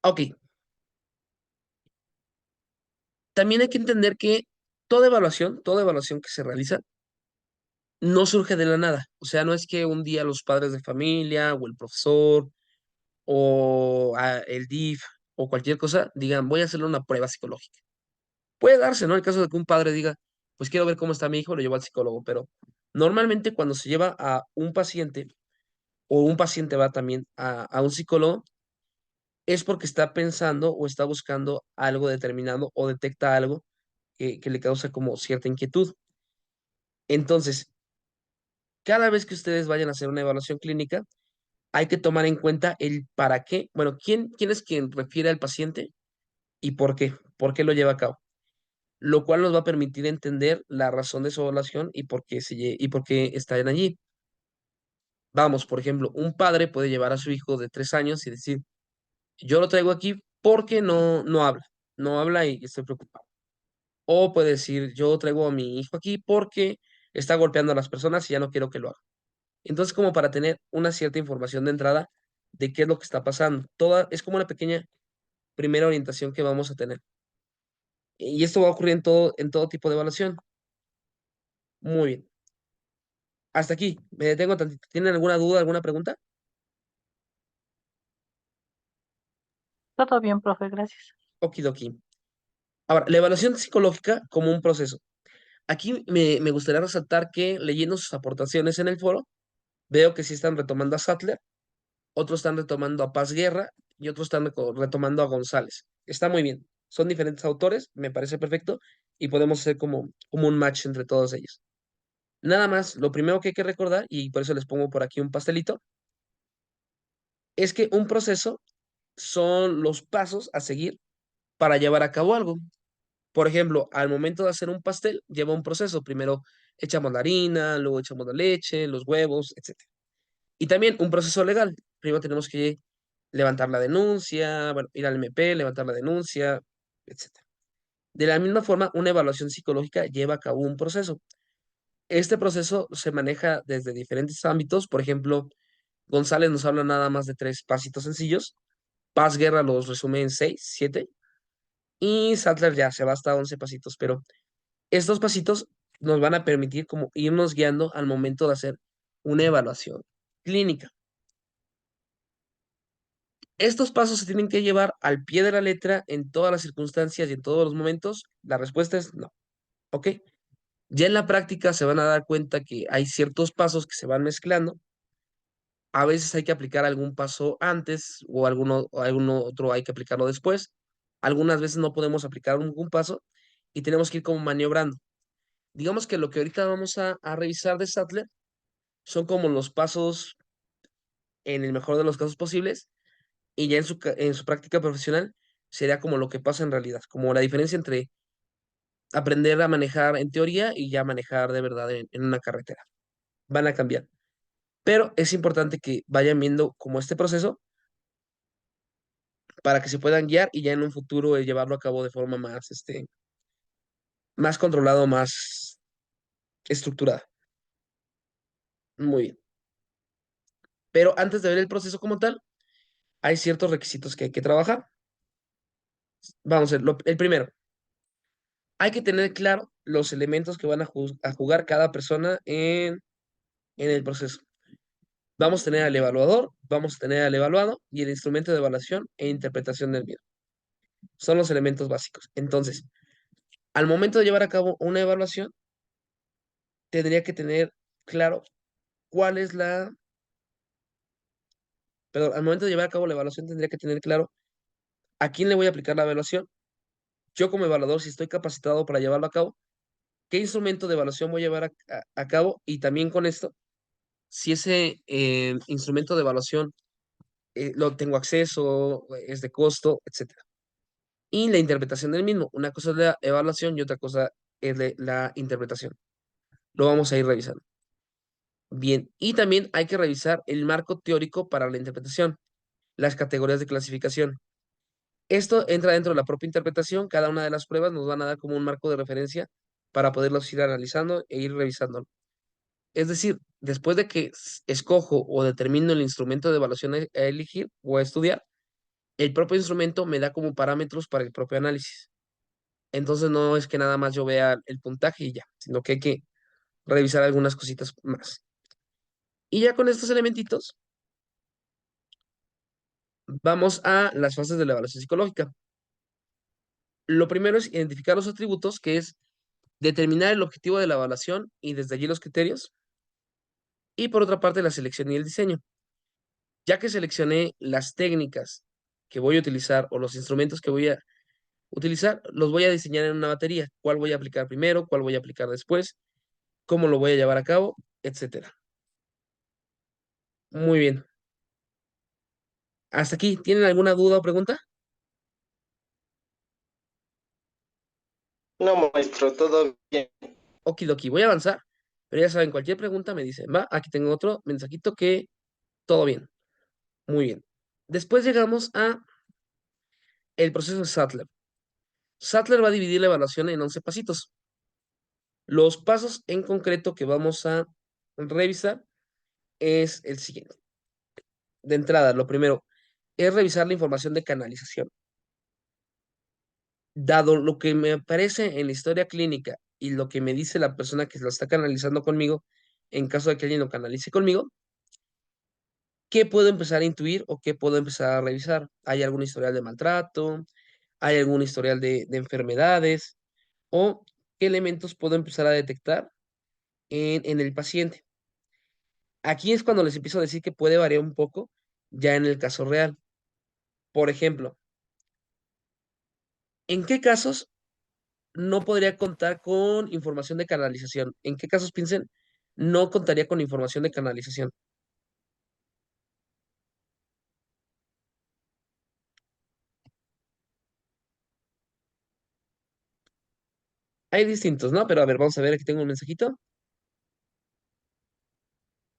Ok. También hay que entender que toda evaluación que se realiza, no surge de la nada. O sea, no es que un día los padres de familia o el profesor o el DIF o cualquier cosa digan, voy a hacerle una prueba psicológica. Puede darse, ¿no? El caso de que un padre diga, pues quiero ver cómo está mi hijo, lo llevo al psicólogo, pero normalmente cuando se lleva a un paciente o un paciente va también a un psicólogo, es porque está pensando o está buscando algo determinado o detecta algo que le causa como cierta inquietud. Entonces, cada vez que ustedes vayan a hacer una evaluación clínica, hay que tomar en cuenta el para qué. Bueno, quién es quien refiere al paciente y por qué lo lleva a cabo. Lo cual nos va a permitir entender la razón de su evaluación y por qué están allí. Vamos, por ejemplo, un padre puede llevar a su hijo de 3 años y decir, yo lo traigo aquí porque no habla y estoy preocupado. O puede decir, yo traigo a mi hijo aquí porque está golpeando a las personas y ya no quiero que lo haga. Entonces, como para tener una cierta información de entrada de qué es lo que está pasando. Es como una pequeña primera orientación que vamos a tener. Y esto va a ocurrir en todo tipo de evaluación. Muy bien. Hasta aquí, me detengo tantito. ¿Tienen alguna duda, alguna pregunta? Todo bien, profe, gracias. Okidoki. Ahora, la evaluación psicológica como un proceso. Aquí me gustaría resaltar que leyendo sus aportaciones en el foro, veo que sí están retomando a Sattler, otros están retomando a Paz Guerra y otros están retomando a González. Está muy bien. Son diferentes autores, me parece perfecto, y podemos hacer como un match entre todos ellos. Nada más, lo primero que hay que recordar, y por eso les pongo por aquí un pastelito, es que un proceso son los pasos a seguir para llevar a cabo algo. Por ejemplo, al momento de hacer un pastel, lleva un proceso. Primero echamos la harina, luego echamos la leche, los huevos, etc. Y también un proceso legal. Primero tenemos que levantar la denuncia, bueno, ir al MP, levantar la denuncia, etc. De la misma forma, una evaluación psicológica lleva a cabo un proceso. Este proceso se maneja desde diferentes ámbitos. Por ejemplo, González nos habla nada más de 3 pasitos sencillos. Paz Guerra los resume en 6, 7. Y Sattler ya se va hasta 11 pasitos. Pero estos pasitos nos van a permitir como irnos guiando al momento de hacer una evaluación clínica. ¿Estos pasos se tienen que llevar al pie de la letra en todas las circunstancias y en todos los momentos? La respuesta es no. ¿Ok? Ya en la práctica se van a dar cuenta que hay ciertos pasos que se van mezclando. A veces hay que aplicar algún paso antes o alguno otro hay que aplicarlo después. Algunas veces no podemos aplicar ningún paso y tenemos que ir como maniobrando. Digamos que lo que ahorita vamos a revisar de Sattler son como los pasos en el mejor de los casos posibles y ya en su práctica profesional sería como lo que pasa en realidad, como la diferencia entre aprender a manejar en teoría y ya manejar de verdad en una carretera. Van a cambiar. Pero es importante que vayan viendo como este proceso para que se puedan guiar y ya en un futuro llevarlo a cabo de forma más controlado, más estructurada. Muy bien. Pero antes de ver el proceso como tal, hay ciertos requisitos que hay que trabajar. Vamos a ver, el primero, hay que tener claro los elementos que van a jugar cada persona en el proceso. Vamos a tener al evaluador, vamos a tener al evaluado y el instrumento de evaluación e interpretación del mismo. Son los elementos básicos. Entonces, al momento de llevar a cabo una evaluación, tendría que tener claro cuál es perdón, al momento de llevar a cabo la evaluación, tendría que tener claro a quién le voy a aplicar la evaluación. Yo como evaluador, si estoy capacitado para llevarlo a cabo, qué instrumento de evaluación voy a llevar a cabo y también con esto, si ese instrumento de evaluación lo tengo acceso, es de costo, etcétera. Y la interpretación del mismo. Una cosa es la evaluación y otra cosa es la interpretación. Lo vamos a ir revisando. Bien, y también hay que revisar el marco teórico para la interpretación, las categorías de clasificación. Esto entra dentro de la propia interpretación. Cada una de las pruebas nos van a dar como un marco de referencia para poderlos ir analizando e ir revisándolo. Es decir, después de que escojo o determino el instrumento de evaluación a elegir o a estudiar, el propio instrumento me da como parámetros para el propio análisis. Entonces no es que nada más yo vea el puntaje y ya, sino que hay que revisar algunas cositas más. Y ya con estos elementitos, vamos a las fases de la evaluación psicológica. Lo primero es identificar los atributos, que es determinar el objetivo de la evaluación y desde allí los criterios. Y por otra parte, la selección y el diseño. Ya que seleccioné las técnicas que voy a utilizar o los instrumentos que voy a utilizar, los voy a diseñar en una batería. ¿Cuál voy a aplicar primero? ¿Cuál voy a aplicar después? ¿Cómo lo voy a llevar a cabo? Etcétera. Muy bien. Hasta aquí. ¿Tienen alguna duda o pregunta? No, maestro, todo bien. Okidoki, voy a avanzar. Pero ya saben, cualquier pregunta me dicen, va, aquí tengo otro mensajito que todo bien. Muy bien. Después llegamos a el proceso de Sattler. Sattler va a dividir la evaluación en 11 pasitos. Los pasos en concreto que vamos a revisar es el siguiente. De entrada, lo primero es revisar la información de canalización. Dado lo que me aparece en la historia clínica y lo que me dice la persona que lo está canalizando conmigo, en caso de que alguien lo canalice conmigo, ¿qué puedo empezar a intuir o qué puedo empezar a revisar? ¿Hay algún historial de maltrato? ¿Hay algún historial de enfermedades? ¿O qué elementos puedo empezar a detectar en el paciente? Aquí es cuando les empiezo a decir que puede variar un poco ya en el caso real. Por ejemplo, ¿en qué casos no podría contar con información de canalización? ¿En qué casos piensen no contaría con información de canalización? Hay distintos, ¿no? Pero a ver, vamos a ver, aquí tengo un mensajito.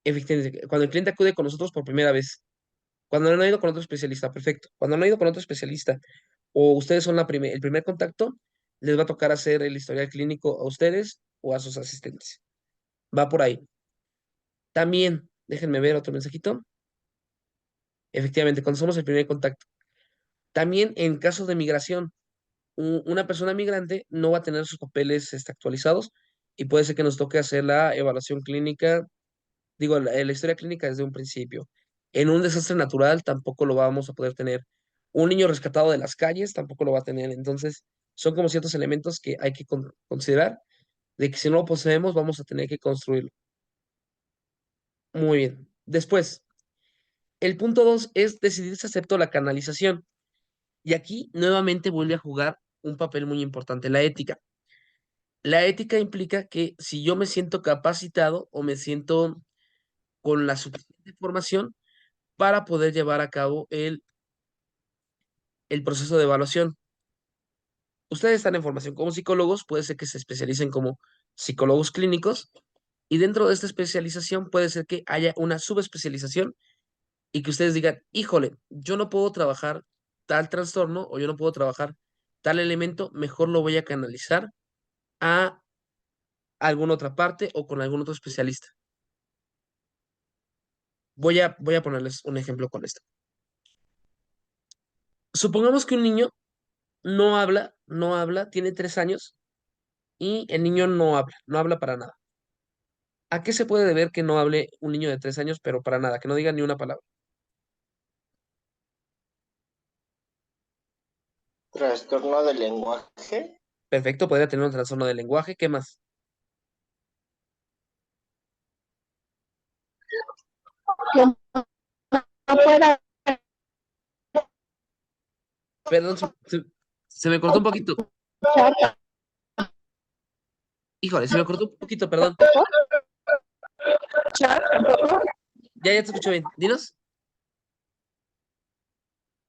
Efectivamente, cuando el cliente acude con nosotros por primera vez, cuando no ha ido con otro especialista, perfecto. Cuando no ha ido con otro especialista o ustedes son el primer contacto, les va a tocar hacer el historial clínico a ustedes o a sus asistentes. Va por ahí. También, déjenme ver otro mensajito. Efectivamente, cuando somos el primer contacto. También en casos de migración, una persona migrante no va a tener sus papeles actualizados y puede ser que nos toque hacer la evaluación clínica, digo, la historia clínica desde un principio. En un desastre natural tampoco lo vamos a poder tener. Un niño rescatado de las calles tampoco lo va a tener. Entonces, son como ciertos elementos que hay que considerar de que si no lo poseemos vamos a tener que construirlo. Muy bien. Después, el punto 2 es decidir si acepto la canalización. Y aquí nuevamente vuelve a jugar un papel muy importante, la ética. La ética implica que si yo me siento capacitado o me siento con la suficiente información para poder llevar a cabo el proceso de evaluación. Ustedes están en formación como psicólogos, puede ser que se especialicen como psicólogos clínicos y dentro de esta especialización puede ser que haya una subespecialización y que ustedes digan, híjole, yo no puedo trabajar tal trastorno o yo no puedo trabajar tal elemento, mejor lo voy a canalizar a alguna otra parte o con algún otro especialista. Voy a ponerles un ejemplo con esto. Supongamos que un niño no habla, tiene 3 años y el niño no habla para nada. ¿A qué se puede deber que no hable un niño de 3 años, pero para nada, que no diga ni una palabra? Trastorno del lenguaje. Perfecto, podría tener un trastorno del lenguaje. ¿Qué más? Que no pueda Perdón, se me cortó un poquito. escuchar. Híjole, se me cortó un poquito, perdón. Ya te escucho bien. Dinos.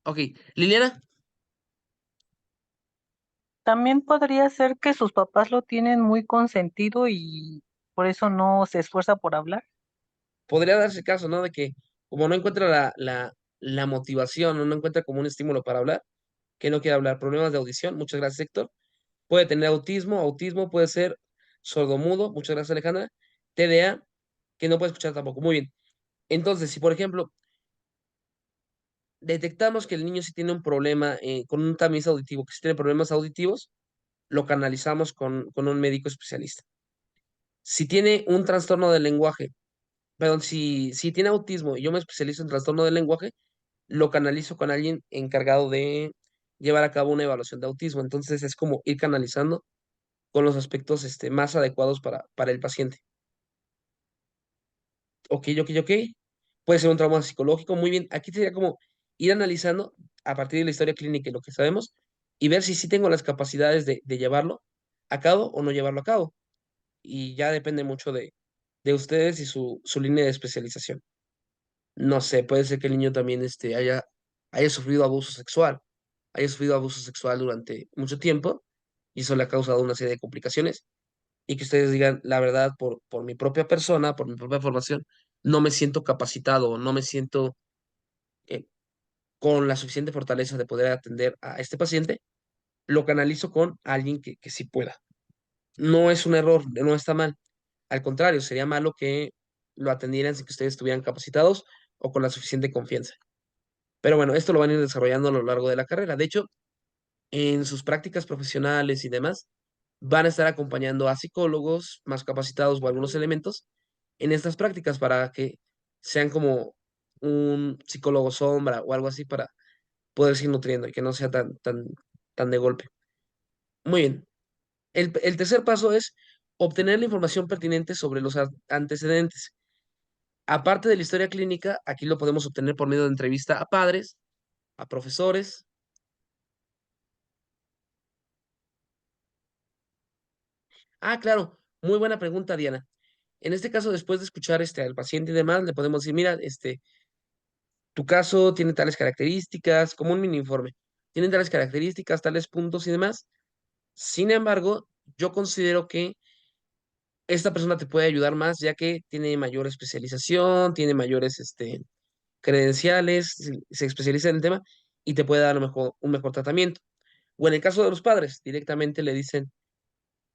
Ok. Liliana, También podría ser que sus papás lo tienen muy consentido y por eso no se esfuerza por hablar. podría darse caso, ¿no? De que como no encuentra la motivación, no encuentra como un estímulo para hablar, que no quiere hablar. Problemas de audición. Muchas gracias, Héctor. Puede tener autismo puede ser sordomudo. Muchas gracias, Alejandra. TDA, que no puede escuchar tampoco. Muy bien. Entonces, si por ejemplo detectamos que el niño sí tiene un problema con un tamiz auditivo, que sí tiene problemas auditivos, lo canalizamos con un médico especialista. Si tiene un trastorno del lenguaje, perdón, si tiene autismo y yo me especializo en trastorno del lenguaje, lo canalizo con alguien encargado de llevar a cabo una evaluación de autismo. Entonces es como ir canalizando con los aspectos más adecuados para el paciente. Ok, ok, ok. Puede ser un trauma psicológico, muy bien. Aquí sería como ir analizando a partir de la historia clínica y lo que sabemos y ver si sí tengo las capacidades de llevarlo a cabo o no llevarlo a cabo. Y ya depende mucho de ustedes y su línea de especialización. No sé, puede ser que el niño también haya sufrido haya sufrido abuso sexual durante mucho tiempo y eso le ha causado una serie de complicaciones y que ustedes digan, la verdad, por mi propia persona, por mi propia formación, no me siento capacitado, no me siento eh, con la suficiente fortaleza de poder atender a este paciente, lo canalizo con alguien que sí pueda. No es un error, no está mal. Al contrario, sería malo que lo atendieran sin que ustedes estuvieran capacitados o con la suficiente confianza. Pero bueno, esto lo van a ir desarrollando a lo largo de la carrera. De hecho, en sus prácticas profesionales y demás, van a estar acompañando a psicólogos más capacitados o algunos elementos en estas prácticas para que sean como un psicólogo sombra o algo así para poder ir nutriendo y que no sea tan de golpe. Muy bien. El tercer paso es obtener la información pertinente sobre los antecedentes. Aparte de la historia clínica, aquí lo podemos obtener por medio de entrevista a padres, a profesores. Ah, claro, muy buena pregunta, Diana. En este caso, después de escuchar al paciente y demás, le podemos decir, mira, tu caso tiene tales características, como un mini informe. Tiene tales características, tales puntos y demás. Sin embargo, yo considero que esta persona te puede ayudar más, ya que tiene mayor especialización, tiene mayores credenciales, se especializa en el tema y te puede dar a lo mejor un mejor tratamiento. O en el caso de los padres, directamente le dicen,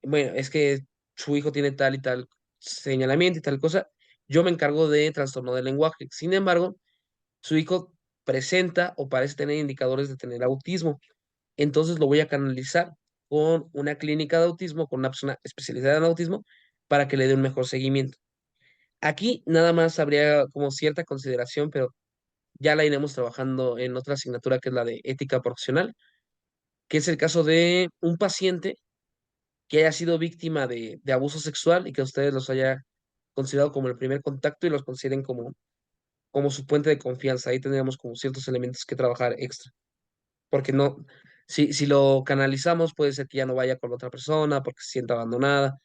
bueno, es que su hijo tiene tal y tal señalamiento y tal cosa, yo me encargo de trastorno del lenguaje. Sin embargo, su hijo presenta o parece tener indicadores de tener autismo, entonces lo voy a canalizar con una clínica de autismo, con una persona especializada en autismo, para que le dé un mejor seguimiento. Aquí nada más habría como cierta consideración, pero ya la iremos trabajando en otra asignatura que es la de ética profesional, que es el caso de un paciente que haya sido víctima de abuso sexual y que ustedes los haya considerado como el primer contacto y los consideren como su puente de confianza. Ahí tendríamos como ciertos elementos que trabajar extra, porque no, si lo canalizamos puede ser que ya no vaya con otra persona porque se sienta abandonada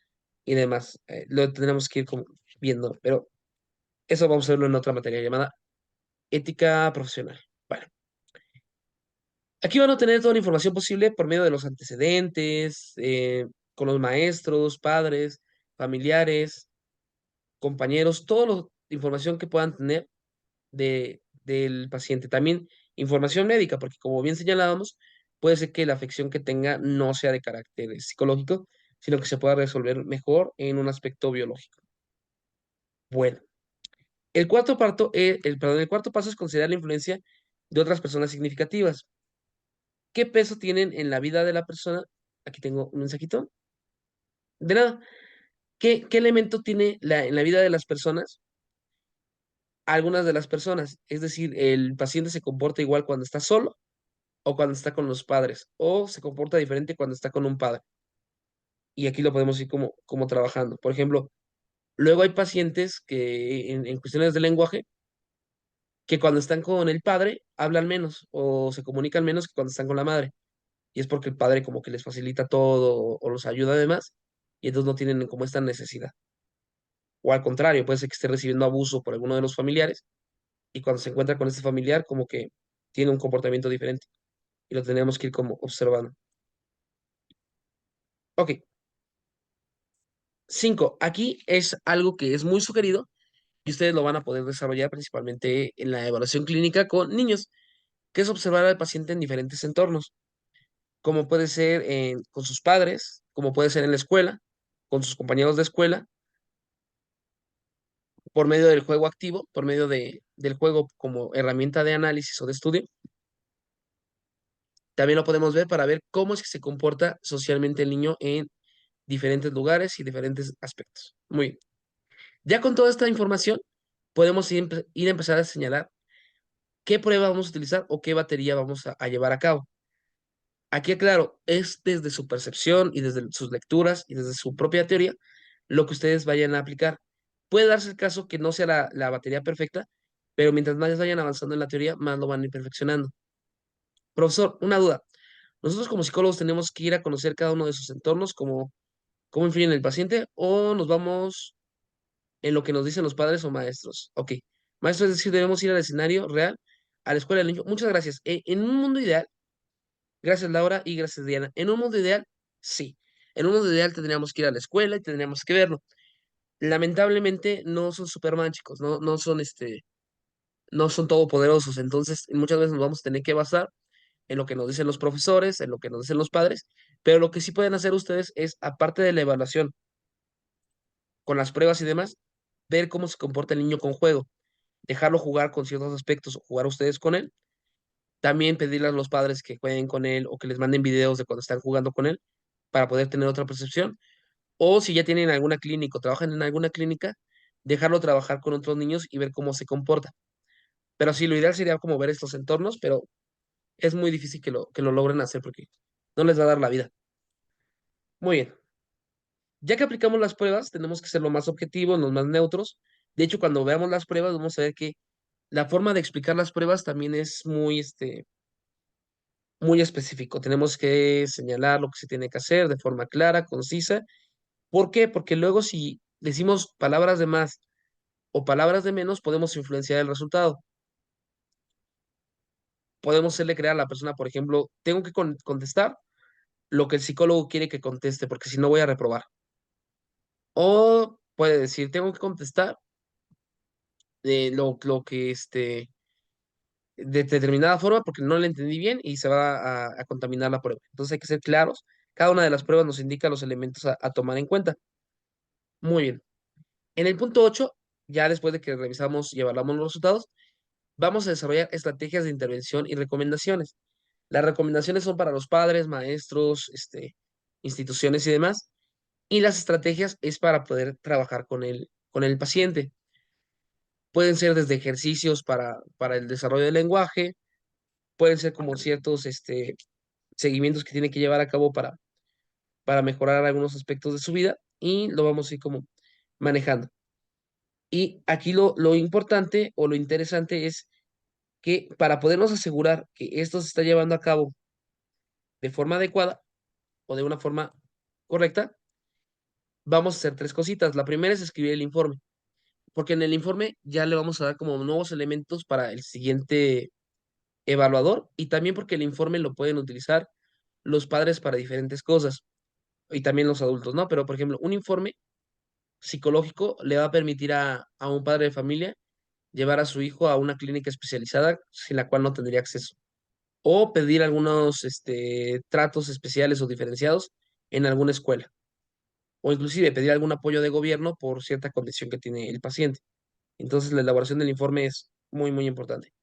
y demás. Lo tendremos que ir como viendo, pero eso vamos a verlo en otra materia llamada ética profesional. Bueno, aquí van a tener toda la información posible por medio de los antecedentes, con los maestros, padres, familiares, compañeros, toda la información que puedan tener del paciente. También información médica, porque como bien señalábamos, puede ser que la afección que tenga no sea de carácter psicológico, sino que se pueda resolver mejor en un aspecto biológico. Bueno, el cuarto paso es considerar la influencia de otras personas significativas. ¿Qué peso tienen en la vida de la persona? Aquí tengo un mensajito. De nada. ¿Qué elemento tiene en la vida de las personas? Algunas de las personas. Es decir, el paciente se comporta igual cuando está solo o cuando está con los padres, o se comporta diferente cuando está con un padre. Y aquí lo podemos ir como trabajando. Por ejemplo, luego hay pacientes que en cuestiones de lenguaje, que cuando están con el padre hablan menos o se comunican menos que cuando están con la madre. Y es porque el padre como que les facilita todo o los ayuda además, y entonces no tienen como esta necesidad. O al contrario, puede ser que esté recibiendo abuso por alguno de los familiares y cuando se encuentra con este familiar como que tiene un comportamiento diferente y lo tenemos que ir como observando. Ok, 5. Aquí es algo que es muy sugerido y ustedes lo van a poder desarrollar principalmente en la evaluación clínica con niños, que es observar al paciente en diferentes entornos, como puede ser con sus padres, como puede ser en la escuela, con sus compañeros de escuela, por medio del juego activo, por medio del juego como herramienta de análisis o de estudio. También lo podemos ver para ver cómo es que se comporta socialmente el niño en diferentes lugares y diferentes aspectos. Muy bien. Ya con toda esta información, podemos ir a empezar a señalar qué prueba vamos a utilizar o qué batería vamos a llevar a cabo. Aquí, claro, es desde su percepción y desde sus lecturas y desde su propia teoría lo que ustedes vayan a aplicar. Puede darse el caso que no sea la batería perfecta, pero mientras más vayan avanzando en la teoría, más lo van a ir perfeccionando. Profesor, una duda. Nosotros como psicólogos tenemos que ir a conocer cada uno de sus entornos, cómo influyen en el paciente, o nos vamos en lo que nos dicen los padres o maestros. Ok. Maestro, es decir, debemos ir al escenario real, a la escuela del niño. Muchas gracias. En un mundo ideal, gracias Laura y gracias Diana. En un mundo ideal, sí. En un mundo ideal tendríamos que ir a la escuela y tendríamos que verlo. Lamentablemente no son Superman, chicos, no son todopoderosos. Entonces, muchas veces nos vamos a tener que basar en lo que nos dicen los profesores, en lo que nos dicen los padres, pero lo que sí pueden hacer ustedes es, aparte de la evaluación, con las pruebas y demás, ver cómo se comporta el niño con juego, dejarlo jugar con ciertos aspectos o jugar ustedes con él. También pedirle a los padres que jueguen con él o que les manden videos de cuando están jugando con él para poder tener otra percepción. O si ya tienen alguna clínica o trabajan en alguna clínica, dejarlo trabajar con otros niños y ver cómo se comporta. Pero sí, lo ideal sería como ver estos entornos, pero es muy difícil que lo logren hacer porque no les va a dar la vida. Muy bien. Ya que aplicamos las pruebas, tenemos que ser lo más objetivos, los más neutros. De hecho, cuando veamos las pruebas, vamos a ver que la forma de explicar las pruebas también es muy específico. Tenemos que señalar lo que se tiene que hacer de forma clara, concisa. ¿Por qué? Porque luego si decimos palabras de más o palabras de menos, podemos influenciar el resultado. Podemos hacerle creer a la persona, por ejemplo, tengo que contestar lo que el psicólogo quiere que conteste, porque si no voy a reprobar. O puede decir, tengo que contestar lo que de determinada forma porque no le entendí bien y se va a contaminar la prueba. Entonces hay que ser claros. Cada una de las pruebas nos indica los elementos a tomar en cuenta. Muy bien. En el punto 8, ya después de que revisamos y evaluamos los resultados, vamos a desarrollar estrategias de intervención y recomendaciones. Las recomendaciones son para los padres, maestros, instituciones y demás. Y las estrategias es para poder trabajar con el paciente. Pueden ser desde ejercicios para el desarrollo del lenguaje, pueden ser como ciertos seguimientos que tiene que llevar a cabo para mejorar algunos aspectos de su vida y lo vamos a ir como manejando. Y aquí lo importante o lo interesante es que para podernos asegurar que esto se está llevando a cabo de forma adecuada o de una forma correcta, vamos a hacer tres cositas. La primera es escribir el informe, porque en el informe ya le vamos a dar como nuevos elementos para el siguiente evaluador y también porque el informe lo pueden utilizar los padres para diferentes cosas y también los adultos, ¿no? Pero, por ejemplo, un informe psicológico le va a permitir a un padre de familia llevar a su hijo a una clínica especializada sin la cual no tendría acceso o pedir algunos tratos especiales o diferenciados en alguna escuela o inclusive pedir algún apoyo de gobierno por cierta condición que tiene el paciente. Entonces, la elaboración del informe es muy, muy importante.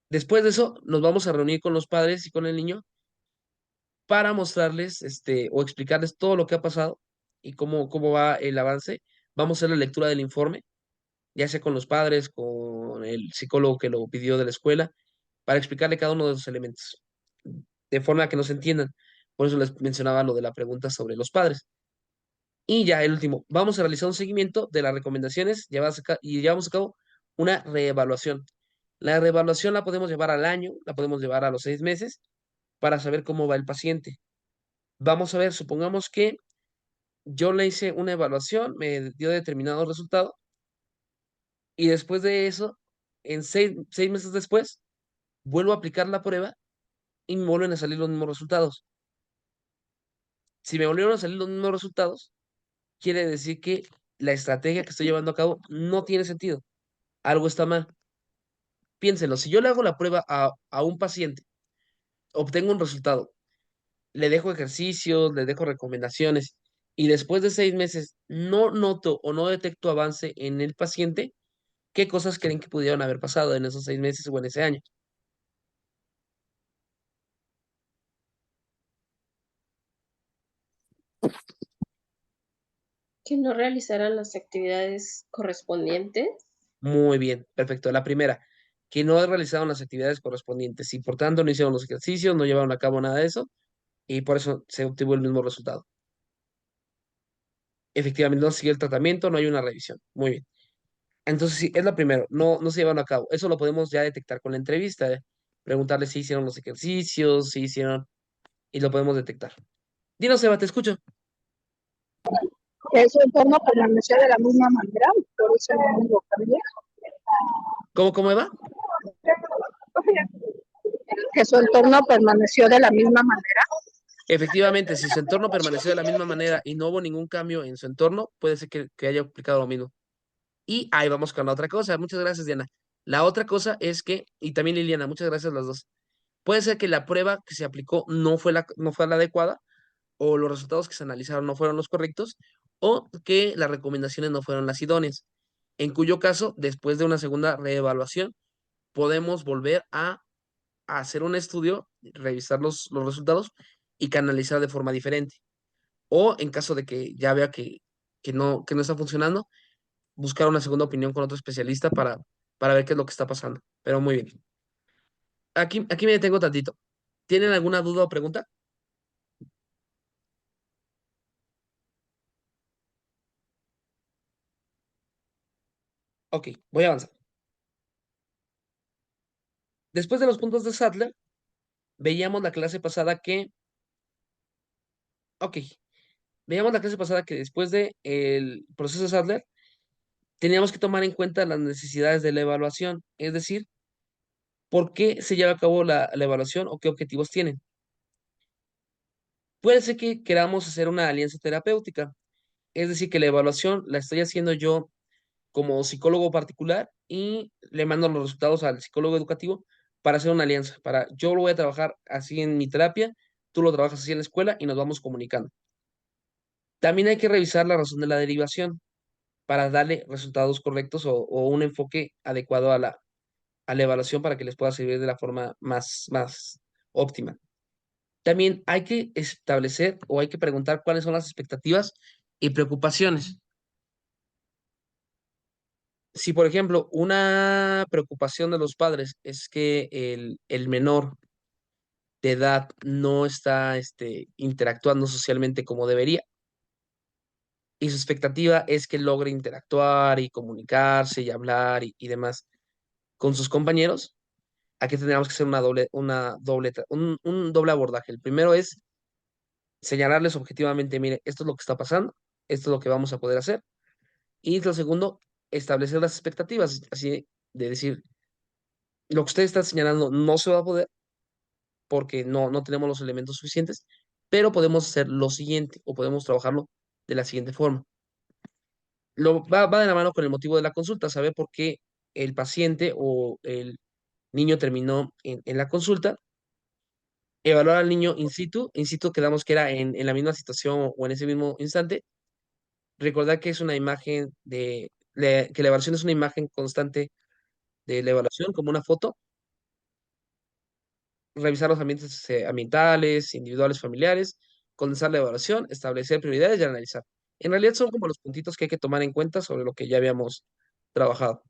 Después de eso, nos vamos a reunir con los padres y con el niño para mostrarles o explicarles todo lo que ha pasado y cómo va el avance. Vamos a hacer la lectura del informe, ya sea con los padres, con el psicólogo que lo pidió de la escuela, para explicarle cada uno de los elementos, de forma que nos entiendan. Por eso les mencionaba lo de la pregunta sobre los padres. Y ya el último, vamos a realizar un seguimiento de las recomendaciones y llevamos a cabo una reevaluación. La reevaluación la podemos llevar al año, la podemos llevar a los 6 meses para saber cómo va el paciente. Vamos a ver, supongamos que yo le hice una evaluación, me dio determinado resultado y después de eso, en 6 meses después, vuelvo a aplicar la prueba y me vuelven a salir los mismos resultados. Si me volvieron a salir los mismos resultados, quiere decir que la estrategia que estoy llevando a cabo no tiene sentido. Algo está mal. Piénsenlo, si yo le hago la prueba a un paciente, obtengo un resultado, le dejo ejercicios, le dejo recomendaciones y después de 6 meses no noto o no detecto avance en el paciente, ¿qué cosas creen que pudieron haber pasado en esos 6 meses o en ese año? Que no realizaran las actividades correspondientes. Muy bien, perfecto. La primera, que no realizaron las actividades correspondientes y por tanto no hicieron los ejercicios, no llevaron a cabo nada de eso y por eso se obtuvo el mismo resultado. Efectivamente, no siguió el tratamiento, no hay una revisión. Muy bien. Entonces, sí, es la primera, no se llevaron a cabo. Eso lo podemos ya detectar con la entrevista, ¿eh? Preguntarle si hicieron los ejercicios, si hicieron, y lo podemos detectar. Dinos, Eva, te escucho. Que su entorno permaneció de la misma manera, por eso no lo cambié. ¿Cómo, Eva? Que su entorno permaneció de la misma manera. Efectivamente, si su entorno permaneció de la misma manera y no hubo ningún cambio en su entorno, puede ser que haya aplicado lo mismo. Y ahí vamos con la otra cosa. Muchas gracias, Diana. La otra cosa es que, y también Liliana, muchas gracias a las dos. Puede ser que la prueba que se aplicó no fue la adecuada, o los resultados que se analizaron no fueron los correctos, o que las recomendaciones no fueron las idóneas. En cuyo caso, después de una segunda reevaluación, podemos volver a hacer un estudio, revisar los resultados y canalizar de forma diferente. O en caso de que ya vea que no está funcionando, buscar una segunda opinión con otro especialista para ver qué es lo que está pasando. Pero muy bien. Aquí me detengo tantito. ¿Tienen alguna duda o pregunta? Ok, voy a avanzar. Después de los puntos de Sadler, veíamos la clase pasada que, ok, veíamos la clase pasada que después de el proceso de Sadler, teníamos que tomar en cuenta las necesidades de la evaluación, es decir, por qué se lleva a cabo la evaluación o qué objetivos tienen. Puede ser que queramos hacer una alianza terapéutica, es decir, que la evaluación la estoy haciendo yo como psicólogo particular y le mando los resultados al psicólogo educativo para hacer una alianza, para yo lo voy a trabajar así en mi terapia, tú lo trabajas así en la escuela y nos vamos comunicando. También hay que revisar la razón de la derivación para darle resultados correctos o un enfoque adecuado a la evaluación para que les pueda servir de la forma más óptima. También hay que establecer o hay que preguntar cuáles son las expectativas y preocupaciones. Si, por ejemplo, una preocupación de los padres es que el menor de edad no está interactuando socialmente como debería, y su expectativa es que logre interactuar y comunicarse y hablar y demás con sus compañeros, aquí tendríamos que hacer un doble abordaje. El primero es señalarles objetivamente, mire, esto es lo que está pasando, esto es lo que vamos a poder hacer. Y lo segundo, establecer las expectativas, así de decir, lo que usted está señalando no se va a poder porque no tenemos los elementos suficientes, pero podemos hacer lo siguiente o podemos trabajarlo de la siguiente forma. Va de la mano con el motivo de la consulta, saber por qué el paciente o el niño terminó en la consulta, evaluar al niño in situ quedamos que era en la misma situación o en ese mismo instante, recordar que es una imagen que la evaluación es una imagen constante de la evaluación, como una foto, revisar los ambientes ambientales, individuales, familiares, condensar la evaluación, establecer prioridades y analizar. En realidad son como los puntitos que hay que tomar en cuenta sobre lo que ya habíamos trabajado.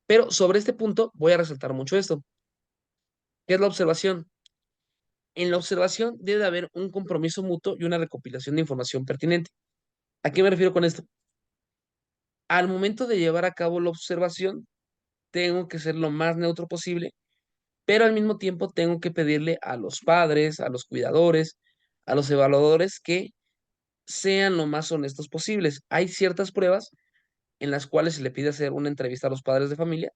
Pero sobre este punto voy a resaltar mucho esto. ¿Qué es la observación? En la observación debe haber un compromiso mutuo y una recopilación de información pertinente. ¿A qué me refiero con esto? Al momento de llevar a cabo la observación, tengo que ser lo más neutro posible, pero al mismo tiempo tengo que pedirle a los padres, a los cuidadores, a los evaluadores que sean lo más honestos posibles. Hay ciertas pruebas en las cuales se le pide hacer una entrevista a los padres de familia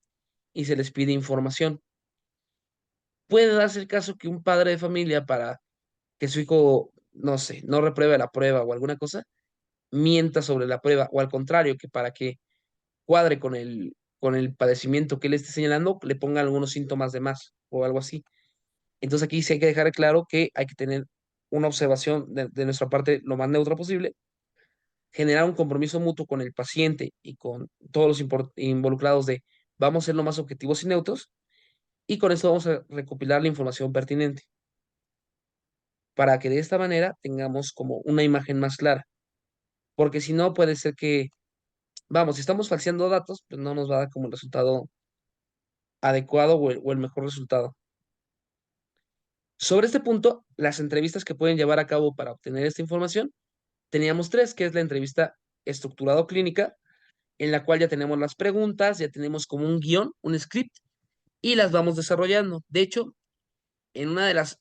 y se les pide información. Puede darse el caso que un padre de familia, para que su hijo, no sé, no repruebe la prueba o alguna cosa, mienta sobre la prueba, o al contrario, que para que cuadre con el padecimiento que él esté señalando, le ponga algunos síntomas de más o algo así. Entonces aquí sí hay que dejar claro que hay que tener una observación de nuestra parte lo más neutra posible, generar un compromiso mutuo con el paciente y con todos los involucrados de vamos a ser lo más objetivos y neutros, y con esto vamos a recopilar la información pertinente. para que de esta manera tengamos como una imagen más clara. Porque si no, puede ser que, vamos, si estamos falseando datos, pues no nos va a dar como el resultado adecuado o el mejor resultado. Sobre este punto, las entrevistas que pueden llevar a cabo para obtener esta información, teníamos tres, que es la entrevista estructurado clínica, en la cual ya tenemos las preguntas, ya tenemos como un guión, un script, y las vamos desarrollando. De hecho, en una de las,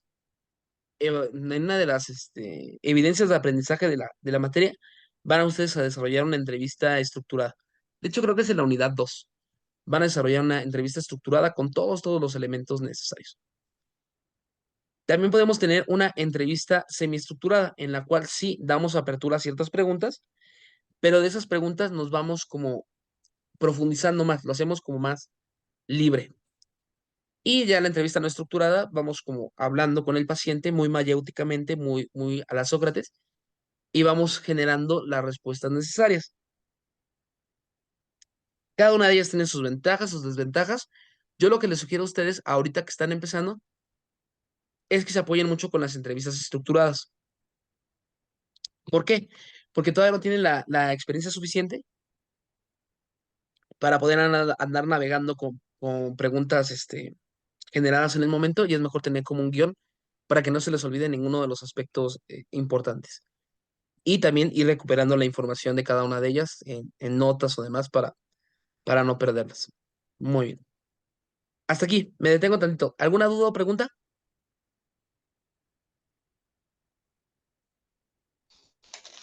evidencias de aprendizaje de la materia, van a ustedes a desarrollar una entrevista estructurada. De hecho, creo que es en la unidad 2. Van a desarrollar una entrevista estructurada con todos los elementos necesarios. También podemos tener una entrevista semiestructurada, en la cual sí damos apertura a ciertas preguntas, pero de esas preguntas nos vamos como profundizando más, lo hacemos como más libre. Y ya en la entrevista no estructurada, vamos como hablando con el paciente muy mayéuticamente, muy a la Sócrates, y vamos generando las respuestas necesarias. Cada una de ellas tiene sus ventajas, sus desventajas. Yo lo que les sugiero a ustedes, ahorita que están empezando, es que se apoyen mucho con las entrevistas estructuradas. ¿Por qué? Porque todavía no tienen la experiencia suficiente para poder andar navegando con preguntas generadas en el momento, y es mejor tener como un guión para que no se les olvide ninguno de los aspectos importantes. Y también ir recuperando la información de cada una de ellas en notas o demás para no perderlas. Muy bien. Hasta aquí, me detengo tantito. ¿Alguna duda o pregunta?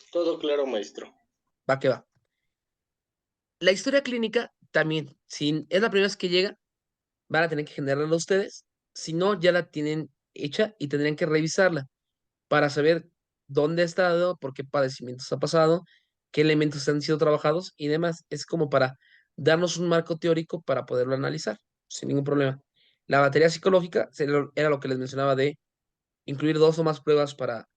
Todo claro, maestro. Va que va. La historia clínica también, si es la primera vez que llega, van a tener que generarla ustedes. Si no, ya la tienen hecha y tendrían que revisarla para saber dónde ha estado, por qué padecimientos ha pasado, qué elementos han sido trabajados y demás. Es como para darnos un marco teórico para poderlo analizar sin ningún problema. La batería psicológica era lo que les mencionaba de incluir dos o más pruebas para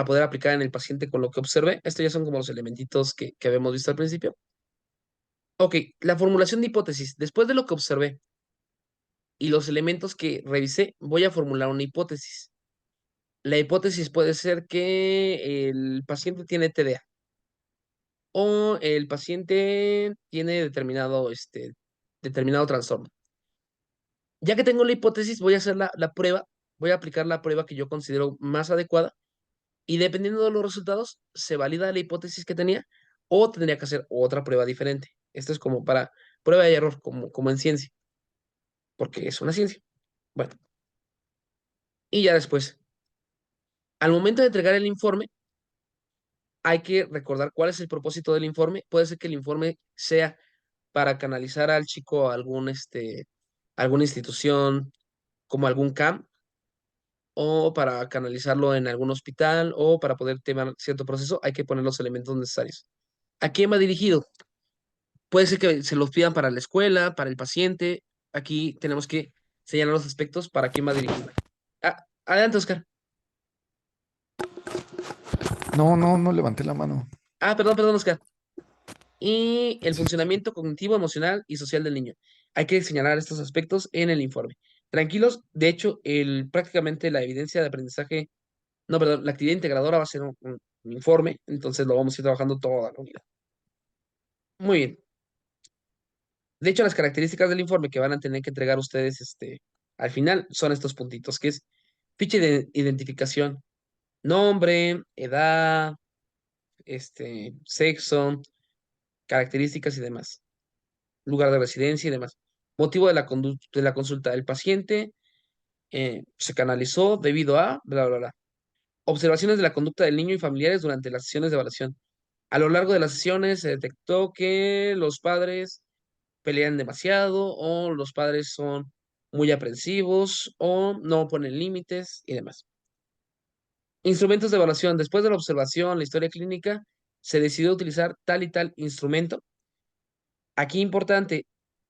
poder aplicar en el paciente con lo que observé. Estos ya son como los elementitos que habíamos visto al principio. Ok, la formulación de hipótesis. Después de lo que observé y los elementos que revisé, voy a formular una hipótesis. La hipótesis puede ser que el paciente tiene TDA o el paciente tiene determinado trastorno. Ya que tengo la hipótesis, voy a hacer la prueba, voy a aplicar la prueba que yo considero más adecuada y dependiendo de los resultados, se valida la hipótesis que tenía o tendría que hacer otra prueba diferente. Esto es como para prueba y error, como en ciencia, porque es una ciencia. Bueno, y ya después, al momento de entregar el informe, hay que recordar cuál es el propósito del informe. Puede ser que el informe sea para canalizar al chico a alguna institución, como algún CAMP, o para canalizarlo en algún hospital, o para poder tomar cierto proceso, hay que poner los elementos necesarios. ¿A quién va dirigido? Puede ser que se los pidan para la escuela, para el paciente. Aquí tenemos que señalar los aspectos para quién va dirigido. Adelante, Oscar. No levanté la mano. Perdón, Oscar. Y el funcionamiento cognitivo, emocional y social del niño. Hay que señalar estos aspectos en el informe. Tranquilos, de hecho, prácticamente la evidencia de aprendizaje, no, perdón, la actividad integradora va a ser un informe, entonces lo vamos a ir trabajando toda la unidad. Muy bien. De hecho, las características del informe que van a tener que entregar ustedes al final son estos puntitos, que es ficha de identificación, nombre, edad, sexo, características y demás, lugar de residencia y demás. Motivo de la consulta. El paciente se canalizó debido a, bla, bla, bla. Observaciones de la conducta del niño y familiares durante las sesiones de evaluación. A lo largo de las sesiones se detectó que los padres pelean demasiado o los padres son muy aprensivos o no ponen límites y demás. Instrumentos de evaluación. Después de la observación, la historia clínica, se decidió utilizar tal y tal instrumento. Aquí importante,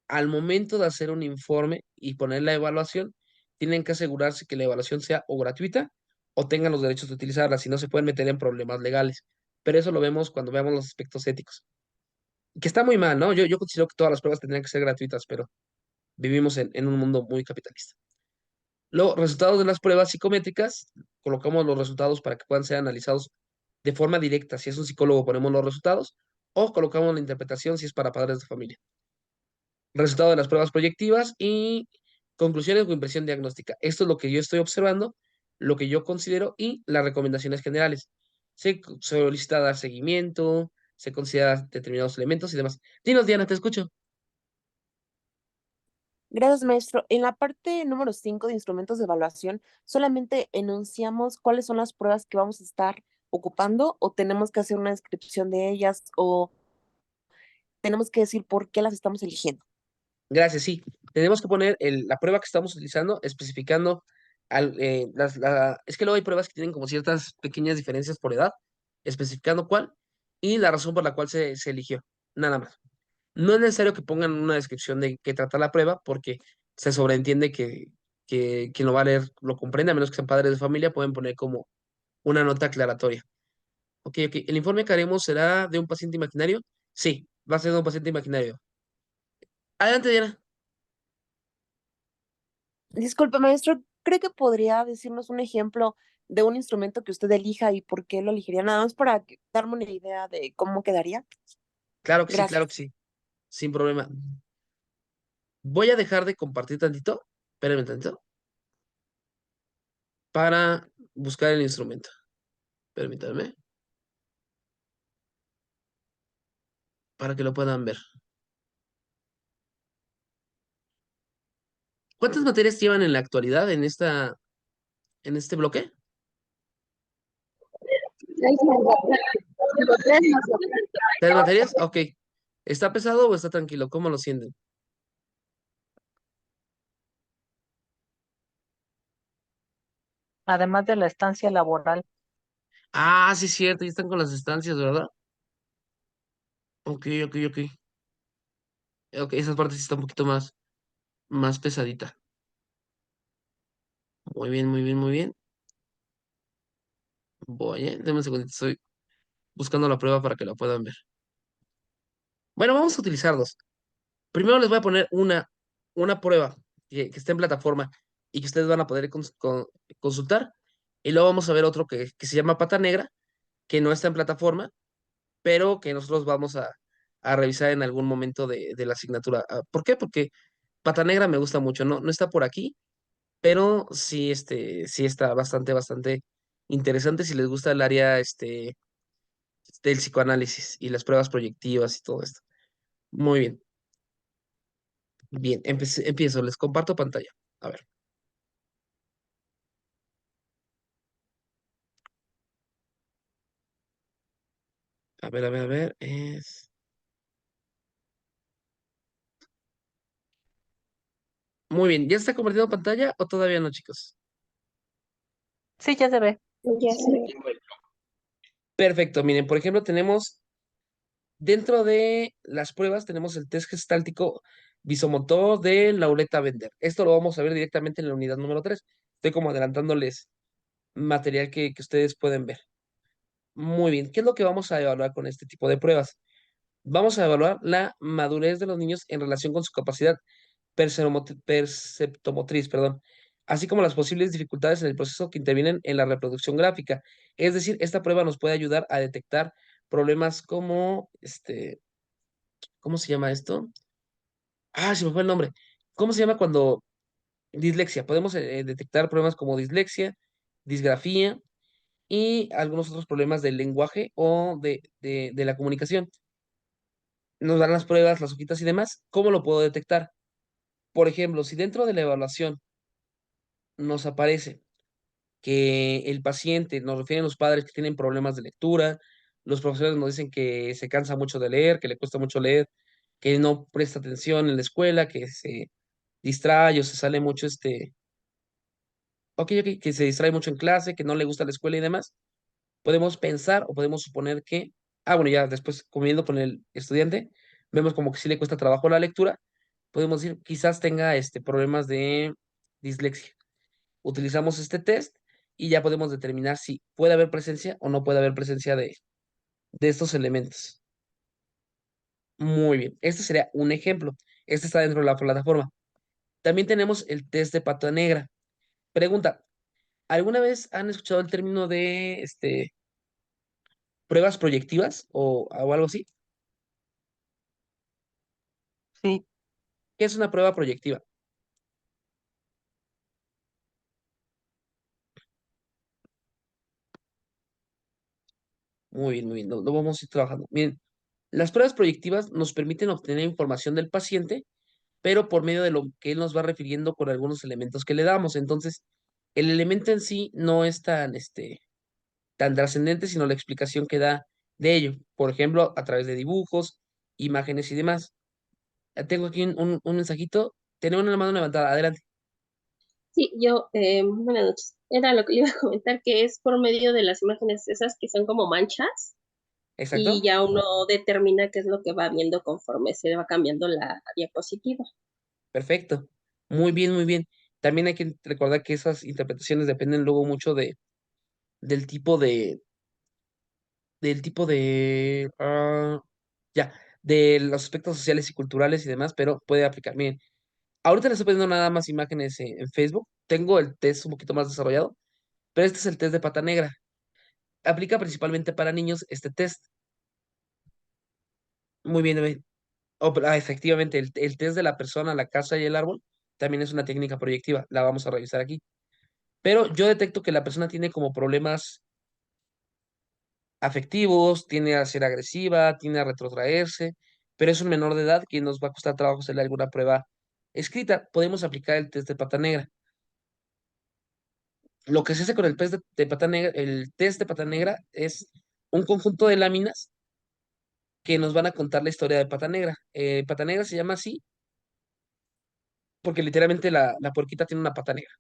al momento de hacer un informe y poner la evaluación, tienen que asegurarse que la evaluación sea o gratuita o tengan los derechos de utilizarla, si no se pueden meter en problemas legales. Pero eso lo vemos cuando veamos los aspectos éticos. Que está muy mal, ¿no? Yo considero que todas las pruebas tendrían que ser gratuitas, pero vivimos en un mundo muy capitalista. Los resultados de las pruebas psicométricas colocamos los resultados para que puedan ser analizados de forma directa. Si es un psicólogo, ponemos los resultados o colocamos la interpretación si es para padres de familia. Resultado de las pruebas proyectivas y conclusiones o impresión diagnóstica. Esto es lo que yo estoy observando, lo que yo considero y las recomendaciones generales. Se solicita dar seguimiento, se considera determinados elementos y demás. Dinos, Diana, te escucho. Gracias, maestro. En la parte número 5 de instrumentos de evaluación, solamente enunciamos cuáles son las pruebas que vamos a estar ocupando o tenemos que hacer una descripción de ellas o tenemos que decir por qué las estamos eligiendo. Gracias, sí. Tenemos que poner la prueba que estamos utilizando, especificando, es que luego hay pruebas que tienen como ciertas pequeñas diferencias por edad, especificando cuál y la razón por la cual se eligió, nada más. No es necesario que pongan una descripción de qué trata la prueba, porque se sobreentiende que quien lo va a leer lo comprende, a menos que sean padres de familia, pueden poner como una nota aclaratoria. Ok, ok. ¿El informe que haremos será de un paciente imaginario? Sí, va a ser de un paciente imaginario. Adelante, Diana. Disculpe, maestro, ¿cree que podría decirnos un ejemplo de un instrumento que usted elija y por qué lo elegiría? Nada más para darme una idea de cómo quedaría. Claro que sí, claro Gracias. que sí. Sin problema. Voy a dejar de compartir tantito. Espérenme tantito. Para buscar el instrumento. Permítanme. Para que lo puedan ver. ¿Cuántas materias llevan en la actualidad en este bloque? 6 más 2. 3 más 2. ¿Tres materias? Ok. ¿Está pesado o está tranquilo? ¿Cómo lo sienten? Además de la estancia laboral. Ah, sí, es cierto. Ya están con las estancias, ¿verdad? Ok, ok, ok. Ok, esa parte sí está un poquito más pesadita. Muy bien, muy bien, muy bien. Voy, Deme un segundito. Estoy buscando la prueba para que la puedan ver. Bueno, vamos a utilizar dos. Primero les voy a poner una prueba que esté en plataforma y que ustedes van a poder consultar. Y luego vamos a ver otro que se llama Pata Negra, que no está en plataforma, pero que nosotros vamos a revisar en algún momento de la asignatura. ¿Por qué? Porque Pata Negra me gusta mucho. No está por aquí, pero sí, sí está bastante interesante si les gusta el área del psicoanálisis y las pruebas proyectivas y todo esto. Muy bien. Bien, empiezo, les comparto pantalla. A ver. A ver, Muy bien, ¿ya está compartiendo pantalla o todavía no, chicos? Sí, ya se ve. Ya sé. Perfecto, miren, por ejemplo, tenemos dentro de las pruebas, tenemos el test gestáltico visomotor de Laureta Bender. Esto lo vamos a ver directamente en la unidad número 3. Estoy como adelantándoles material que ustedes pueden ver. Muy bien, ¿qué es lo que vamos a evaluar con este tipo de pruebas? Vamos a evaluar la madurez de los niños en relación con su capacidad perceptomotriz, perdón, así como las posibles dificultades en el proceso que intervienen en la reproducción gráfica. Es decir, esta prueba nos puede ayudar a detectar problemas como, ¿cómo se llama esto? Ah, se me fue el nombre. ¿Cómo se llama cuando dislexia? Podemos detectar problemas como dislexia, disgrafía y algunos otros problemas del lenguaje o de la comunicación. Nos dan las pruebas, las hojitas y demás. ¿Cómo lo puedo detectar? Por ejemplo, si dentro de la evaluación nos aparece que el paciente, nos refieren los padres que tienen problemas de lectura, los profesores nos dicen que se cansa mucho de leer, que le cuesta mucho leer, que no presta atención en la escuela, que se distrae o se sale mucho ok, que se distrae mucho en clase, que no le gusta la escuela y demás, podemos pensar o podemos suponer que, bueno, ya después conviviendo con el estudiante, vemos como que sí le cuesta trabajo la lectura, podemos decir, quizás tenga problemas de dislexia. Utilizamos este test y ya podemos determinar si puede haber presencia o no puede haber presencia de estos elementos. Muy bien, este sería un ejemplo. Este está dentro de la plataforma. También tenemos el test de pata negra. Pregunta, ¿Alguna vez han escuchado el término de pruebas proyectivas o algo así? Sí, ¿Qué es una prueba proyectiva? Muy bien, muy bien. Lo vamos a ir trabajando. Miren, las pruebas proyectivas nos permiten obtener información del paciente, pero por medio de lo que él nos va refiriendo con algunos elementos que le damos. Entonces, el elemento en sí no es tan trascendente, sino la explicación que da de ello. Por ejemplo, a través de dibujos, imágenes y demás. Tengo aquí un mensajito. Tenemos una mano levantada. Adelante. Sí, yo, buenas noches. Era lo que le iba a comentar, que es por medio de las imágenes esas que son como manchas y Exacto. ya uno determina qué es lo que va viendo conforme se va cambiando la diapositiva. Perfecto. Muy bien, muy bien. También hay que recordar que esas interpretaciones dependen luego mucho del tipo ya, de los aspectos sociales y culturales y demás, pero puede aplicar. Miren, ahorita les estoy poniendo nada más imágenes en Facebook. Tengo el test un poquito más desarrollado, pero este es el test de pata negra. Aplica principalmente para niños este test. Muy bien, muy bien. Efectivamente, el test de la persona, la casa y el árbol también es una técnica proyectiva. La vamos a revisar aquí. Pero yo detecto que la persona tiene como problemas afectivos, tiende a ser agresiva, tiende a retrotraerse, pero es un menor de edad que nos va a costar trabajo hacerle alguna prueba escrita. Podemos aplicar el test de pata negra. Lo que se hace con el test de pata negra, el test de pata negra es un conjunto de láminas que nos van a contar la historia de pata negra. Pata negra se llama así porque literalmente la puerquita tiene una pata negra.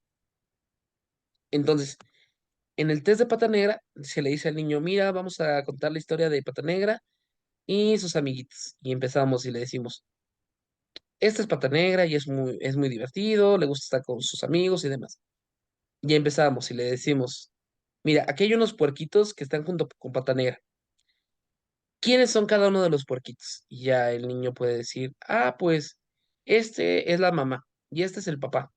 Entonces, en el test de pata negra se le dice al niño, mira, vamos a contar la historia de pata negra y sus amiguitos. Y empezamos y le decimos, esta es pata negra y es muy divertido, le gusta estar con sus amigos y demás. Y empezamos y le decimos, mira, aquí hay unos puerquitos que están junto con pata negra. ¿Quiénes son cada uno de los puerquitos? Y ya el niño puede decir, ah, pues este es la mamá y este es el papá.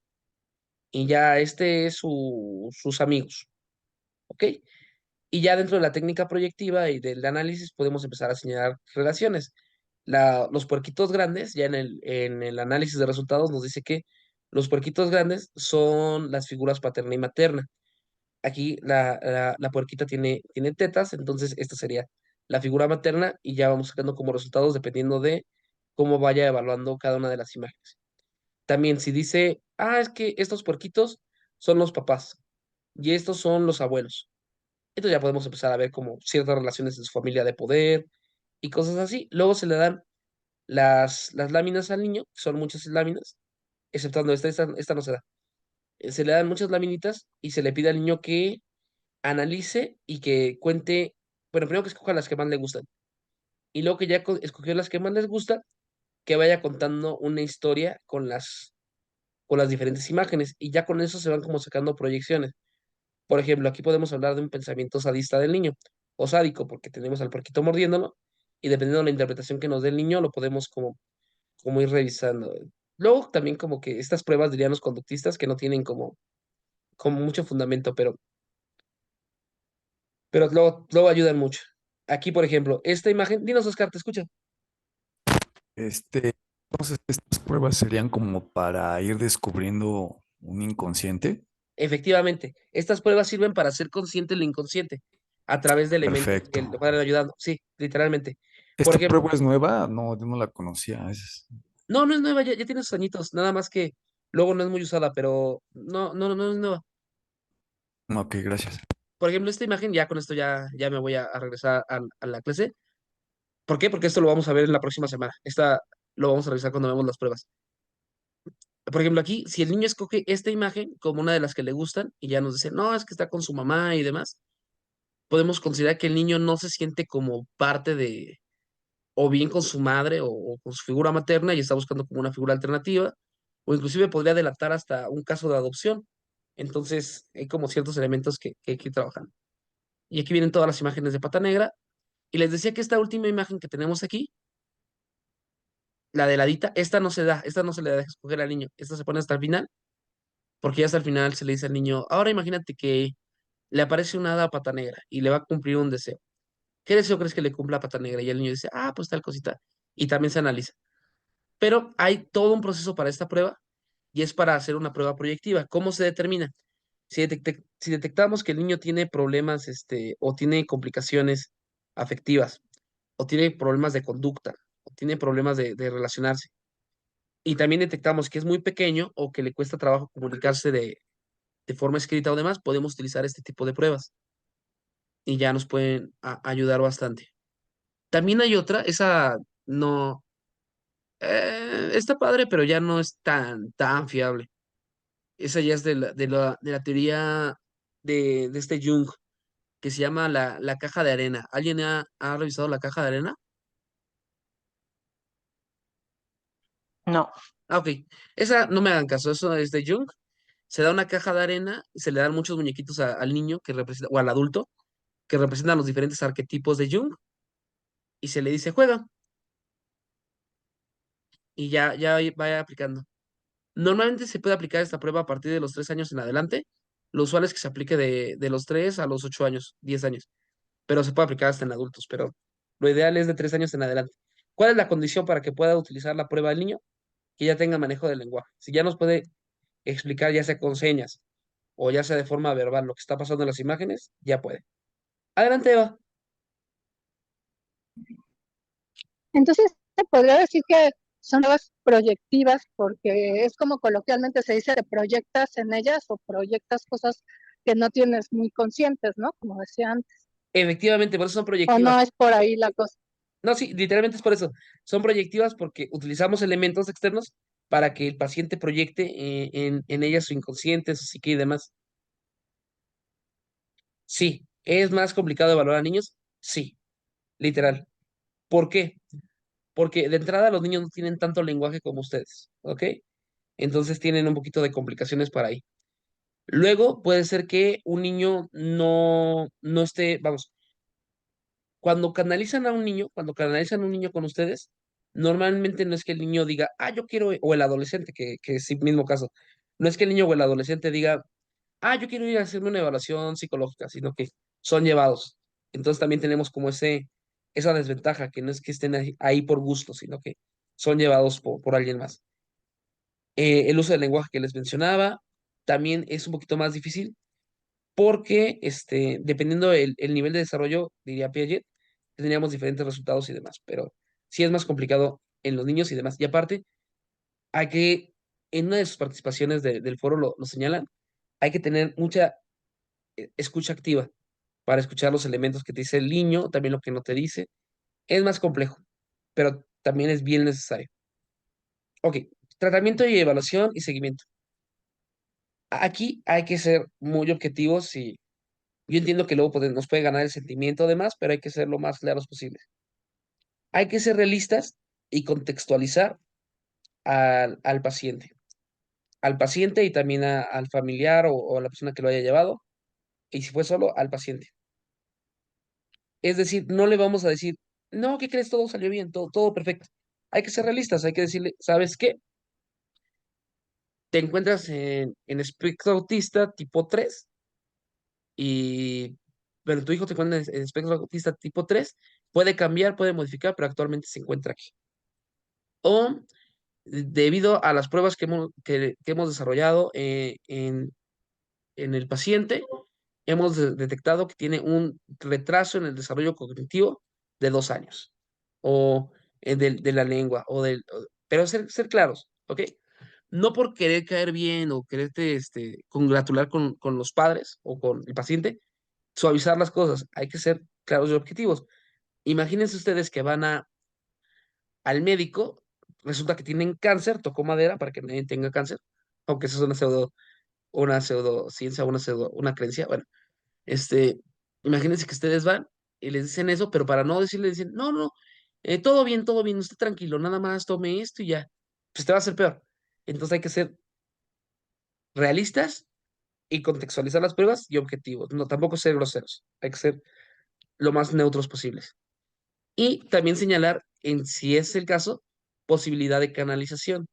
Y ya este es sus amigos, ¿ok? Y ya dentro de la técnica proyectiva y del análisis podemos empezar a señalar relaciones. Los puerquitos grandes, ya en el análisis de resultados nos dice que los puerquitos grandes son las figuras paterna y materna. Aquí la puerquita tiene tetas, entonces esta sería la figura materna y ya vamos sacando como resultados dependiendo de cómo vaya evaluando cada una de las imágenes. También si dice, es que estos puerquitos son los papás y estos son los abuelos. Entonces ya podemos empezar a ver como ciertas relaciones de su familia de poder y cosas así. Luego se le dan las láminas al niño, son muchas láminas, exceptuando esta no se da. Se le dan muchas laminitas y se le pide al niño que analice y que cuente, bueno, primero que escoja las que más le gustan. Y luego que ya escogió las que más les gusta, que vaya contando una historia con las diferentes imágenes. Y ya con eso se van como sacando proyecciones. Por ejemplo, aquí podemos hablar de un pensamiento sadista del niño, o sádico, porque tenemos al porquito mordiéndolo, y dependiendo de la interpretación que nos dé el niño, lo podemos como ir revisando. Luego también como que estas pruebas dirían los conductistas que no tienen como mucho fundamento, pero luego ayudan mucho. Aquí, por ejemplo, esta imagen, dinos Oscar, te escucho. Entonces, estas pruebas serían como para ir descubriendo un inconsciente. Efectivamente, estas pruebas sirven para ser consciente lo inconsciente a través de elementos que le Perfecto. van ayudando. Sí, literalmente. Por ¿Esta ejemplo, prueba es nueva? No, yo no la conocía. no es nueva, ya tiene sus añitos, nada más que luego no es muy usada, pero no es nueva. Ok, gracias. Por ejemplo, esta imagen, ya con esto ya me voy a regresar a la clase. ¿Por qué? Porque esto lo vamos a ver en la próxima semana. Esta lo vamos a revisar cuando vemos las pruebas. Por ejemplo, aquí, si el niño escoge esta imagen como una de las que le gustan y ya nos dice, no, es que está con su mamá y demás, podemos considerar que el niño no se siente como parte o bien con su madre o con su figura materna y está buscando como una figura alternativa, o inclusive podría delatar hasta un caso de adopción. Entonces, hay como ciertos elementos que hay que ir trabajando. Y aquí vienen todas las imágenes de pata negra. Y les decía que esta última imagen que tenemos aquí, la de ladita, esta no se da, esta no se le da a escoger al niño, esta se pone hasta el final porque ya hasta el final se le dice al niño, ahora imagínate que le aparece una hada pata negra y le va a cumplir un deseo. ¿Qué deseo crees que le cumpla a pata negra? Y el niño dice, ah, pues tal cosita. Y también se analiza. Pero hay todo un proceso para esta prueba y es para hacer una prueba proyectiva. ¿Cómo se determina? Si detectamos que el niño tiene problemas, o tiene complicaciones afectivas, o tiene problemas de conducta, o tiene problemas de relacionarse, y también detectamos que es muy pequeño o que le cuesta trabajo comunicarse de forma escrita o demás, podemos utilizar este tipo de pruebas y ya nos pueden ayudar bastante. También hay otra, esa no, está padre, pero ya no es tan fiable. Esa ya es de la teoría de este Jung, que se llama la caja de arena. ¿Alguien ha revisado la caja de arena? No. Ah, ok. Esa no me hagan caso, eso es de Jung. Se da una caja de arena y se le dan muchos muñequitos al niño que representa, o al adulto, que representan los diferentes arquetipos de Jung, y se le dice juega, y ya vaya aplicando. Normalmente se puede aplicar esta prueba a partir de los 3 años en adelante. Lo usual es que se aplique de los 3 a los 8 años, 10 años, pero se puede aplicar hasta en adultos, pero lo ideal es de 3 años en adelante. ¿Cuál es la condición para que pueda utilizar la prueba del niño? Que ya tenga manejo del lenguaje. Si ya nos puede explicar, ya sea con señas o ya sea de forma verbal, lo que está pasando en las imágenes, ya puede. Adelante, Eva. Entonces, se podría decir que son pruebas proyectivas porque es como coloquialmente se dice, te proyectas en ellas o proyectas cosas que no tienes muy conscientes, ¿no? Como decía antes. Efectivamente, por eso son O proyectivas. no es por ahí la cosa. No, sí, literalmente es por eso. Son proyectivas porque utilizamos elementos externos para que el paciente proyecte en ellas su inconsciente, su psique y demás. Sí, ¿es más complicado evaluar a niños? Sí, literal. ¿Por qué? Porque de entrada los niños no tienen tanto lenguaje como ustedes, ¿ok? Entonces tienen un poquito de complicaciones para ahí. Luego puede ser que un niño no esté, vamos, cuando canalizan a un niño con ustedes, normalmente no es que el niño diga, ah, yo quiero, o el adolescente, que es el mismo caso, no es que el niño o el adolescente diga, ah, yo quiero ir a hacerme una evaluación psicológica, sino que son llevados. Entonces también tenemos como esa desventaja, que no es que estén ahí por gusto, sino que son llevados por alguien más. El uso del lenguaje que les mencionaba también es un poquito más difícil porque dependiendo el nivel de desarrollo, diría Piaget, tendríamos diferentes resultados y demás, pero sí es más complicado en los niños y demás. Y aparte, hay que, en una de sus participaciones del foro lo señalan, hay que tener mucha escucha activa para escuchar los elementos que te dice el niño, también lo que no te dice. Es más complejo, pero también es bien necesario. Ok, tratamiento y evaluación y seguimiento. Aquí hay que ser muy objetivos y yo entiendo que luego nos puede ganar el sentimiento de más, pero hay que ser lo más claros posible. Hay que ser realistas y contextualizar al paciente. Al paciente y también al familiar o a la persona que lo haya llevado. Y si fue solo, al paciente. Es decir, no le vamos a decir, no, ¿qué crees? Todo salió bien, todo perfecto. Hay que ser realistas, hay que decirle, ¿sabes qué? Te encuentras en espectro autista tipo 3 y, pero tu hijo te encuentra en espectro autista tipo 3, puede cambiar, puede modificar, pero actualmente se encuentra aquí. O debido a las pruebas que hemos desarrollado en el paciente, hemos detectado que tiene un retraso en el desarrollo cognitivo de 2 años, o de la lengua, pero ser claros, ¿ok? No por querer caer bien o quererte congratular con los padres o con el paciente, suavizar las cosas. Hay que ser claros y objetivos. Imagínense ustedes que van al médico, resulta que tienen cáncer, tocó madera para que nadie tenga cáncer, aunque eso es una pseudociencia, una creencia. Bueno, imagínense que ustedes van y les dicen eso, pero para no decirle, dicen, no, no, todo bien, usted tranquilo, nada más tome esto y ya. Pues te va a hacer peor. Entonces hay que ser realistas y contextualizar las pruebas y objetivos. No, tampoco ser groseros. Hay que ser lo más neutros posibles. Y también señalar, si es el caso, posibilidad de canalización.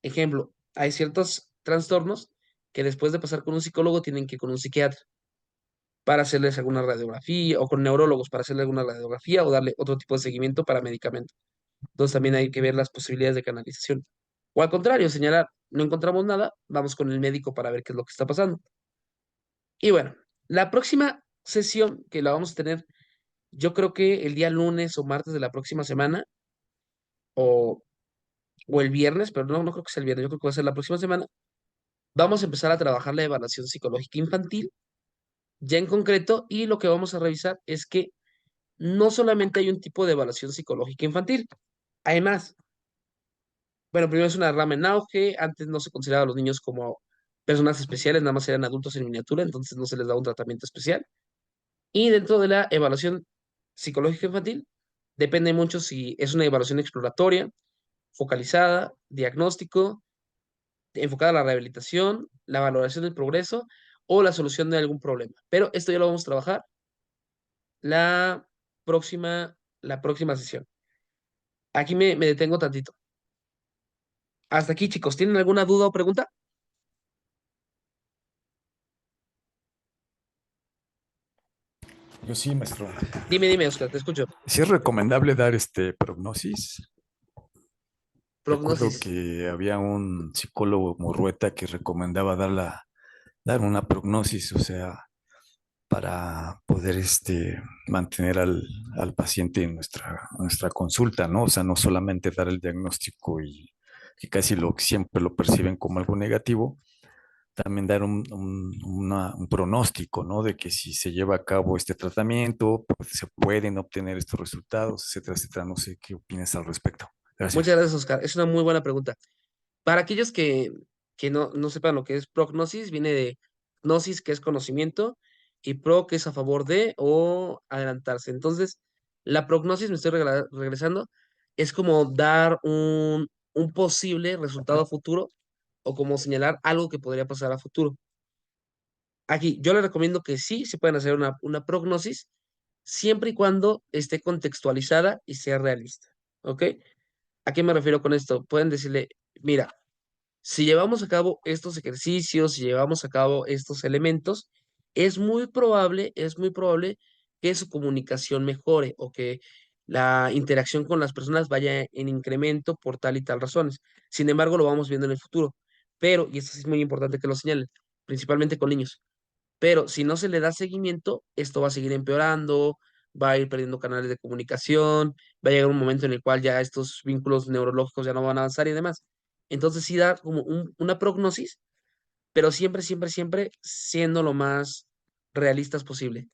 Ejemplo, hay ciertos trastornos que después de pasar con un psicólogo tienen que ir con un psiquiatra para hacerles alguna radiografía, o con neurólogos para hacerle alguna radiografía o darle otro tipo de seguimiento para medicamento. Entonces también hay que ver las posibilidades de canalización. O al contrario, señalar, no encontramos nada, vamos con el médico para ver qué es lo que está pasando. Y bueno, la próxima sesión que la vamos a tener, yo creo que el día lunes o martes de la próxima semana, o, o el viernes, pero no creo que sea el viernes, yo creo que va a ser la próxima semana, vamos a empezar a trabajar la evaluación psicológica infantil, ya en concreto, y lo que vamos a revisar es que no solamente hay un tipo de evaluación psicológica infantil, hay más. Bueno, primero es una rama en auge, antes no se consideraba a los niños como personas especiales, nada más eran adultos en miniatura, entonces no se les da un tratamiento especial. Y dentro de la evaluación psicológica infantil, depende mucho si es una evaluación exploratoria, focalizada, diagnóstico, enfocada a la rehabilitación, la valoración del progreso o la solución de algún problema. Pero esto ya lo vamos a trabajar la la próxima sesión. Aquí me detengo tantito. Hasta aquí, chicos. ¿Tienen alguna duda o pregunta? Yo sí, maestro. Dime, Oscar, te escucho. ¿Sí es recomendable dar prognosis? Recuerdo Prognosis. que había un psicólogo Morrueta que recomendaba dar una prognosis, o sea, para poder mantener al paciente en nuestra consulta, ¿no? O sea, no solamente dar el diagnóstico y que casi siempre lo perciben como algo negativo, también dar un pronóstico, ¿no? De que si se lleva a cabo este tratamiento, pues se pueden obtener estos resultados, etcétera, etcétera. No sé qué opinas al respecto. Muchas Gracias. gracias, Oscar. Es una muy buena pregunta. Para aquellos que no sepan lo que es prognosis, viene de gnosis, que es conocimiento, y pro, que es a favor de o adelantarse. Entonces, la prognosis, me estoy regresando, es como dar un posible resultado a futuro o como señalar algo que podría pasar a futuro. Aquí, yo le recomiendo que sí se pueden hacer una prognosis, siempre y cuando esté contextualizada y sea realista. ¿Ok? ¿A qué me refiero con esto? Pueden decirle, mira, si llevamos a cabo estos ejercicios, si llevamos a cabo estos elementos, es muy probable que su comunicación mejore o que la interacción con las personas vaya en incremento por tal y tal razones. Sin embargo, lo vamos viendo en el futuro. Pero, y esto sí es muy importante que lo señalen, principalmente con niños, pero si no se le da seguimiento, esto va a seguir empeorando, va a ir perdiendo canales de comunicación, va a llegar un momento en el cual ya estos vínculos neurológicos ya no van a avanzar y demás. Entonces sí da como una prognosis, pero siempre siendo lo más realistas posible.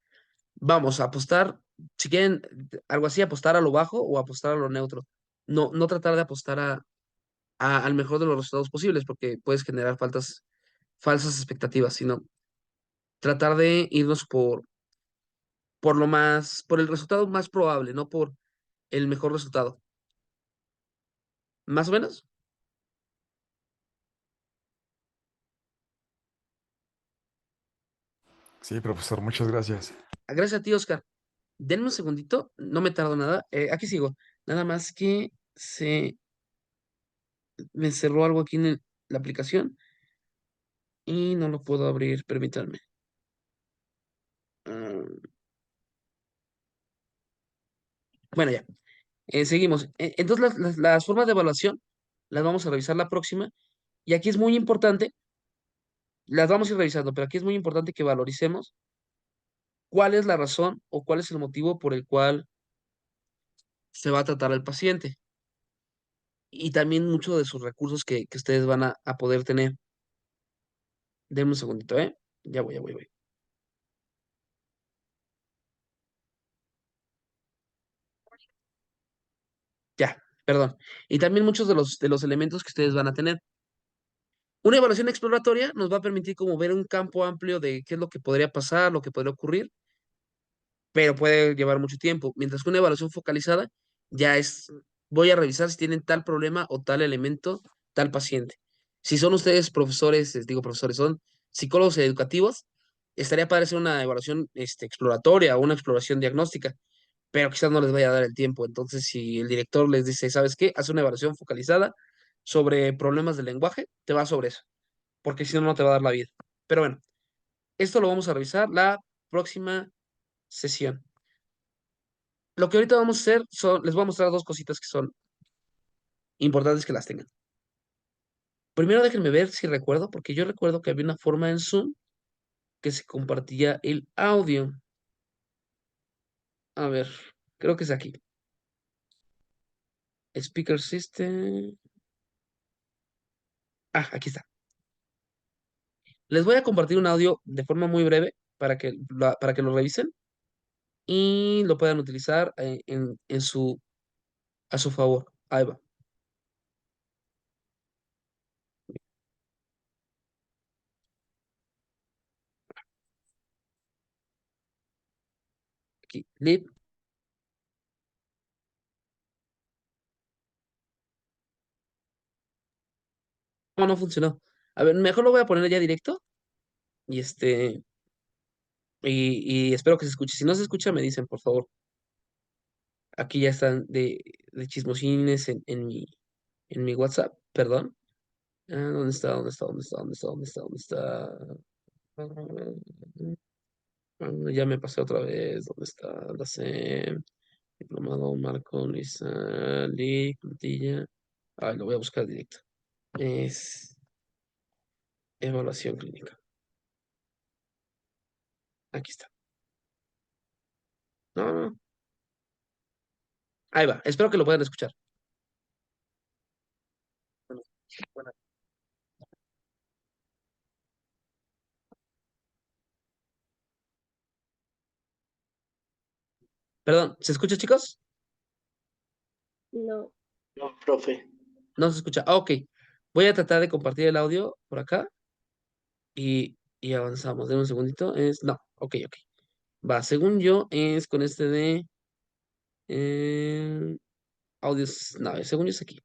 Vamos a apostar, si quieren algo así, apostar a lo bajo o apostar a lo neutro. No tratar de apostar al mejor de los resultados posibles, porque puedes generar falsas expectativas, sino tratar de irnos por el resultado más probable, no por el mejor resultado. ¿Más o menos? Sí, profesor, muchas gracias. Gracias a ti, Oscar. Denme un segundito, no me tardo nada. Aquí sigo. Nada más que me cerró algo aquí en la aplicación y no lo puedo abrir, permítanme. Ah, bueno, ya. Seguimos. Entonces, las formas de evaluación las vamos a revisar la próxima. Y aquí es muy importante, las vamos a ir revisando, pero aquí es muy importante que valoricemos cuál es la razón o cuál es el motivo por el cual se va a tratar al paciente y también muchos de sus recursos que ustedes van a poder tener. Denme un segundito, ¿eh? Ya voy. Ya, perdón. Y también muchos de los elementos que ustedes van a tener. Una evaluación exploratoria nos va a permitir como ver un campo amplio de qué es lo que podría pasar, lo que podría ocurrir, pero puede llevar mucho tiempo. Mientras que una evaluación focalizada ya es, voy a revisar si tienen tal problema o tal elemento, tal paciente. Si son ustedes profesores, les digo profesores, son psicólogos educativos, estaría padre hacer una evaluación exploratoria o una exploración diagnóstica, pero quizás no les vaya a dar el tiempo. Entonces, si el director les dice, ¿sabes qué? Haz una evaluación focalizada sobre problemas del lenguaje, te va sobre eso. porque si no, no te va a dar la vida. Pero bueno, esto lo vamos a revisar la próxima sesión. Lo que ahorita vamos a hacer les voy a mostrar dos cositas que son importantes que las tengan. Primero déjenme ver si recuerdo, porque yo recuerdo que había una forma en Zoom que se compartía el audio. A ver, creo que es aquí. Speaker System. Ah, aquí está. Les voy a compartir un audio de forma muy breve para que lo revisen y lo puedan utilizar a su favor. Ahí va. Aquí, lib. No, no funcionó. A ver, mejor lo voy a poner ya directo y y espero que se escuche. Si no se escucha, me dicen, por favor. Aquí ya están de chismosines en mi WhatsApp, perdón. Ah, ¿dónde está? ¿Dónde está? ¿Dónde está? ¿Dónde está? ¿Dónde está? ¿Dónde está? Ya me pasé otra vez. ¿Dónde está? La SEM, diplomado Marco, Luisa, Lee, Plantilla. Ay, lo voy a buscar directo. Es evaluación clínica. Aquí está. No, no. Ahí va. Espero que lo puedan escuchar. Bueno. Perdón, ¿se escucha, chicos? No. No, profe. No se escucha. Ah, ok. Voy a tratar de compartir el audio por acá y avanzamos. Deme un segundito. No, ok, ok. Va, según yo, es con este de audios. No, según yo es aquí.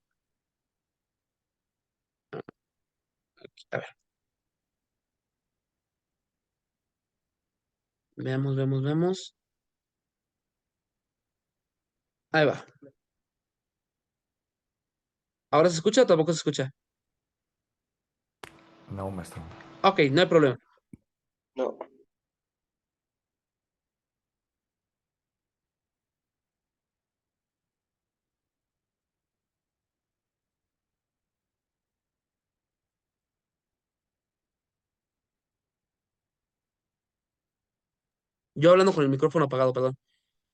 A ver, veamos, veamos, veamos. Ahí va. ¿Ahora se escucha o tampoco se escucha? No, maestro. Ok, no hay problema. No. Yo hablando con el micrófono apagado, perdón.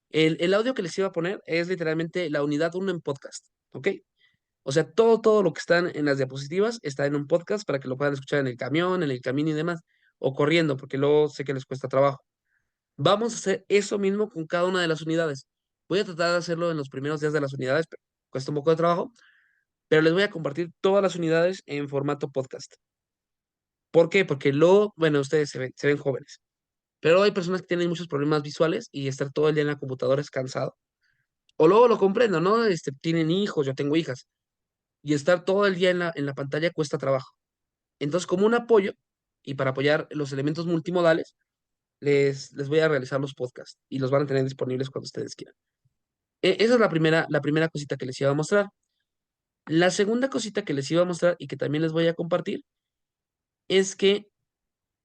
El audio que les iba a poner es literalmente la unidad 1 en podcast, ¿ok? O sea, todo lo que están en las diapositivas está en un podcast para que lo puedan escuchar en el camión, en el camino y demás, o corriendo, porque luego sé que les cuesta trabajo. Vamos a hacer eso mismo con cada una de las unidades. Voy a tratar de hacerlo en los primeros días de las unidades, pero cuesta un poco de trabajo, pero les voy a compartir todas las unidades en formato podcast. ¿Por qué? Porque luego, bueno, ustedes se ven jóvenes, pero hay personas que tienen muchos problemas visuales y estar todo el día en la computadora es cansado. O luego lo comprendo, ¿no? Tienen hijos, yo tengo hijas, y estar todo el día en la pantalla cuesta trabajo. Entonces, como un apoyo, y para apoyar los elementos multimodales, les voy a realizar los podcasts y los van a tener disponibles cuando ustedes quieran. Esa es la primera cosita que les iba a mostrar. La segunda cosita que les iba a mostrar y que también les voy a compartir es que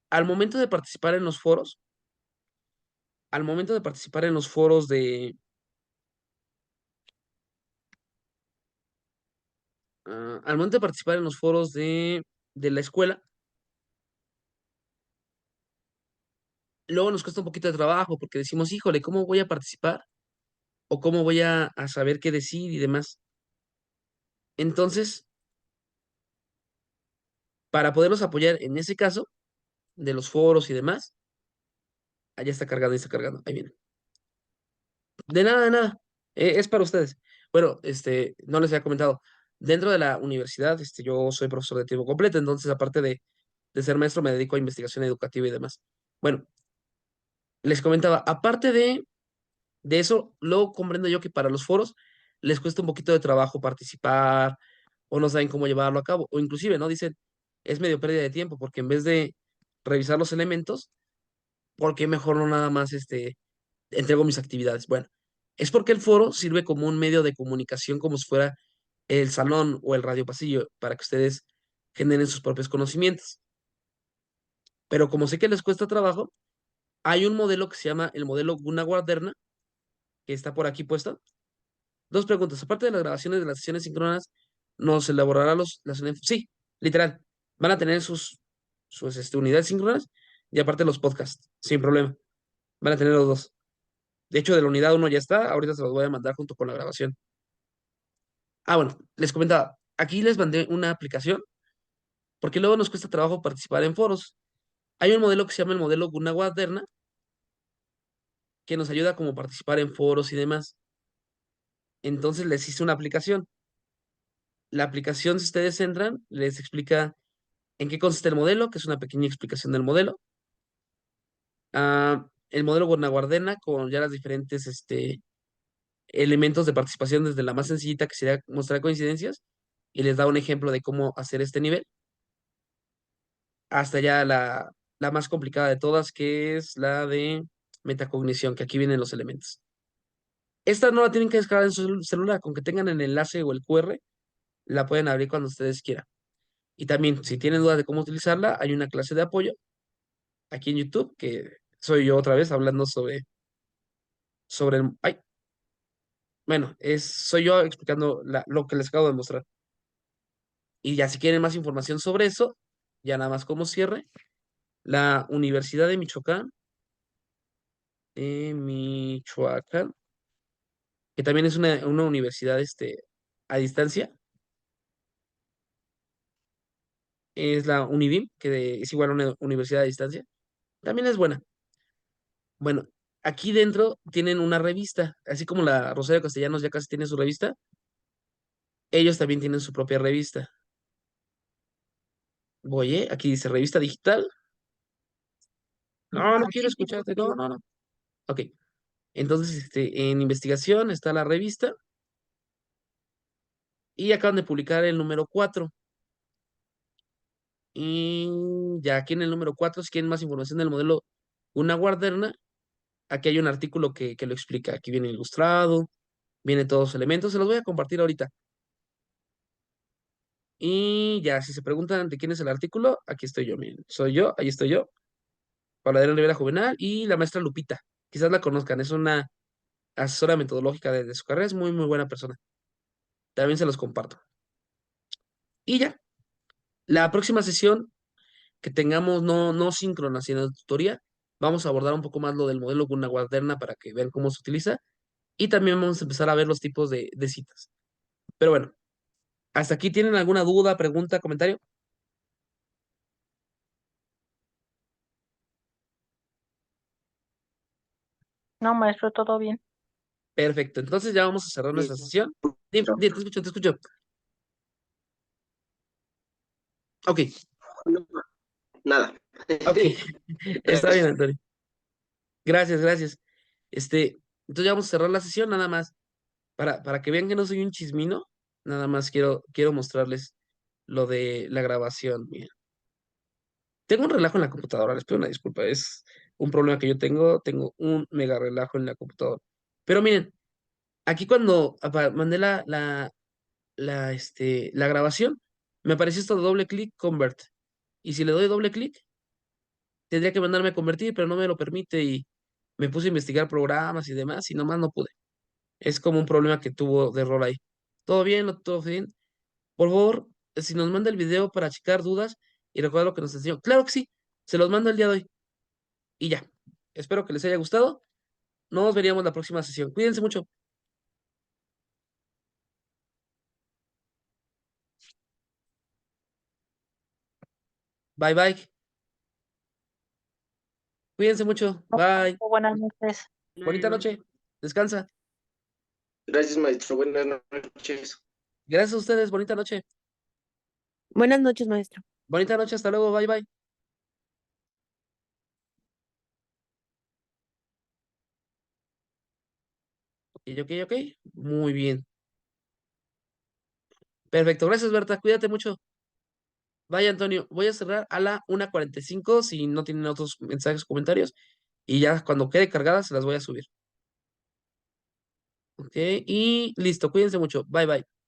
al momento de participar en los foros, al momento de participar en los foros al momento de participar en los foros de la escuela, luego nos cuesta un poquito de trabajo porque decimos, híjole, ¿cómo voy a participar? ¿O cómo voy a saber qué decir y demás? Entonces, para poderlos apoyar en ese caso, de los foros y demás, allá está cargando, está cargando, ahí viene. De nada, de nada. Es para ustedes. Bueno, no les había comentado. Dentro de la universidad, yo soy profesor de tiempo completo, entonces, aparte de ser maestro, me dedico a investigación educativa y demás. Bueno, les comentaba, aparte de eso, luego comprendo yo que para los foros les cuesta un poquito de trabajo participar, o no saben cómo llevarlo a cabo, o inclusive, ¿no? Dicen, es medio pérdida de tiempo, porque en vez de revisar los elementos, ¿por qué mejor no nada más entrego mis actividades? Bueno, es porque el foro sirve como un medio de comunicación, como si fuera el salón o el radio pasillo, para que ustedes generen sus propios conocimientos. Pero como sé que les cuesta trabajo, hay un modelo que se llama el modelo Gunnar-Warderna, que está por aquí puesto. Dos preguntas. Aparte de las grabaciones de las sesiones síncronas, ¿nos elaborará sí, literal. Van a tener sus unidades síncronas y aparte los podcasts, sin problema. Van a tener los dos. De hecho, de la unidad 1 ya está. Ahorita se los voy a mandar junto con la grabación. Ah, bueno, les comentaba. Aquí les mandé una aplicación porque luego nos cuesta trabajo participar en foros. Hay un modelo que se llama el modelo Gunnar-Warderna que nos ayuda como participar en foros y demás. Entonces les hice una aplicación. La aplicación, si ustedes entran, les explica en qué consiste el modelo, que es una pequeña explicación del modelo. El modelo Gunnar-Warderna con ya las diferentes elementos de participación, desde la más sencillita, que sería mostrar coincidencias, y les da un ejemplo de cómo hacer este nivel, hasta ya la más complicada de todas, que es la de metacognición, que aquí vienen los elementos. Esta no la tienen que descargar en su celular, con que tengan el enlace o el QR, la pueden abrir cuando ustedes quieran. Y también, si tienen dudas de cómo utilizarla, hay una clase de apoyo aquí en YouTube, que soy yo otra vez hablando sobre el... Ay, bueno, soy yo explicando lo que les acabo de mostrar. Y ya si quieren más información sobre eso, ya nada más como cierre, la Universidad de Michoacán, que también es una universidad a distancia, es la Univim, que es igual a una universidad a distancia, también es buena. Bueno, aquí dentro tienen una revista, así como la Rosario Castellanos ya casi tiene su revista, ellos también tienen su propia revista. Voy, aquí dice revista digital. No, no quiero escucharte, no, no, no. Ok, entonces en investigación está la revista y acaban de publicar el número 4. Y ya aquí en el número 4, si quieren más información del modelo Gunnar-Warderna, aquí hay un artículo que lo explica. Aquí viene ilustrado, viene todos los elementos, se los voy a compartir ahorita. Y ya, si se preguntan de quién es el artículo, aquí estoy yo, miren. Soy yo, ahí estoy yo. Paladero Rivera Juvenal y la maestra Lupita. Quizás la conozcan, es una asesora metodológica de su carrera, es muy, muy buena persona. También se los comparto. Y ya, la próxima sesión que tengamos no síncrona, sino de tutoría, vamos a abordar un poco más lo del modelo Gunnar-Warderna para que vean cómo se utiliza. Y también vamos a empezar a ver los tipos de citas. Pero bueno, hasta aquí, ¿tienen alguna duda, pregunta, comentario? No, maestro, todo bien. Perfecto, entonces ya vamos a cerrar nuestra sesión. Te escucho, te escucho. Ok. Nada. Ok, está bien, Antonio. Gracias, gracias. Entonces ya vamos a cerrar la sesión, nada más. Para que vean que no soy un chismino, nada más quiero mostrarles lo de la grabación. Miren. Tengo un relajo en la computadora, les pido una disculpa, es un problema que yo tengo un mega relajo en la computadora. Pero miren, aquí cuando mandé la grabación, me apareció esto de doble clic, convert. Y si le doy doble clic, tendría que mandarme a convertir, pero no me lo permite y me puse a investigar programas y demás y nomás no pude. Es como un problema que tuvo de error ahí. ¿Todo bien? ¿No todo bien? Por favor, si nos manda el video para checar dudas y recuerda lo que nos enseñó. Claro que sí, se los mando el día de hoy. Y ya. Espero que les haya gustado. Nos veríamos la próxima sesión. Cuídense mucho. Bye, bye. Cuídense mucho. Bye. Buenas noches. Bonita noche. Descansa. Gracias, maestro. Buenas noches. Gracias a ustedes. Bonita noche. Buenas noches, maestro. Bonita noche. Hasta luego. Bye, bye. Ok. Muy bien. Perfecto. Gracias, Berta. Cuídate mucho. Vaya, Antonio. Voy a cerrar a la 1:45 si no tienen otros mensajes o comentarios. Y ya cuando quede cargada se las voy a subir. Ok. Y listo. Cuídense mucho. Bye, bye.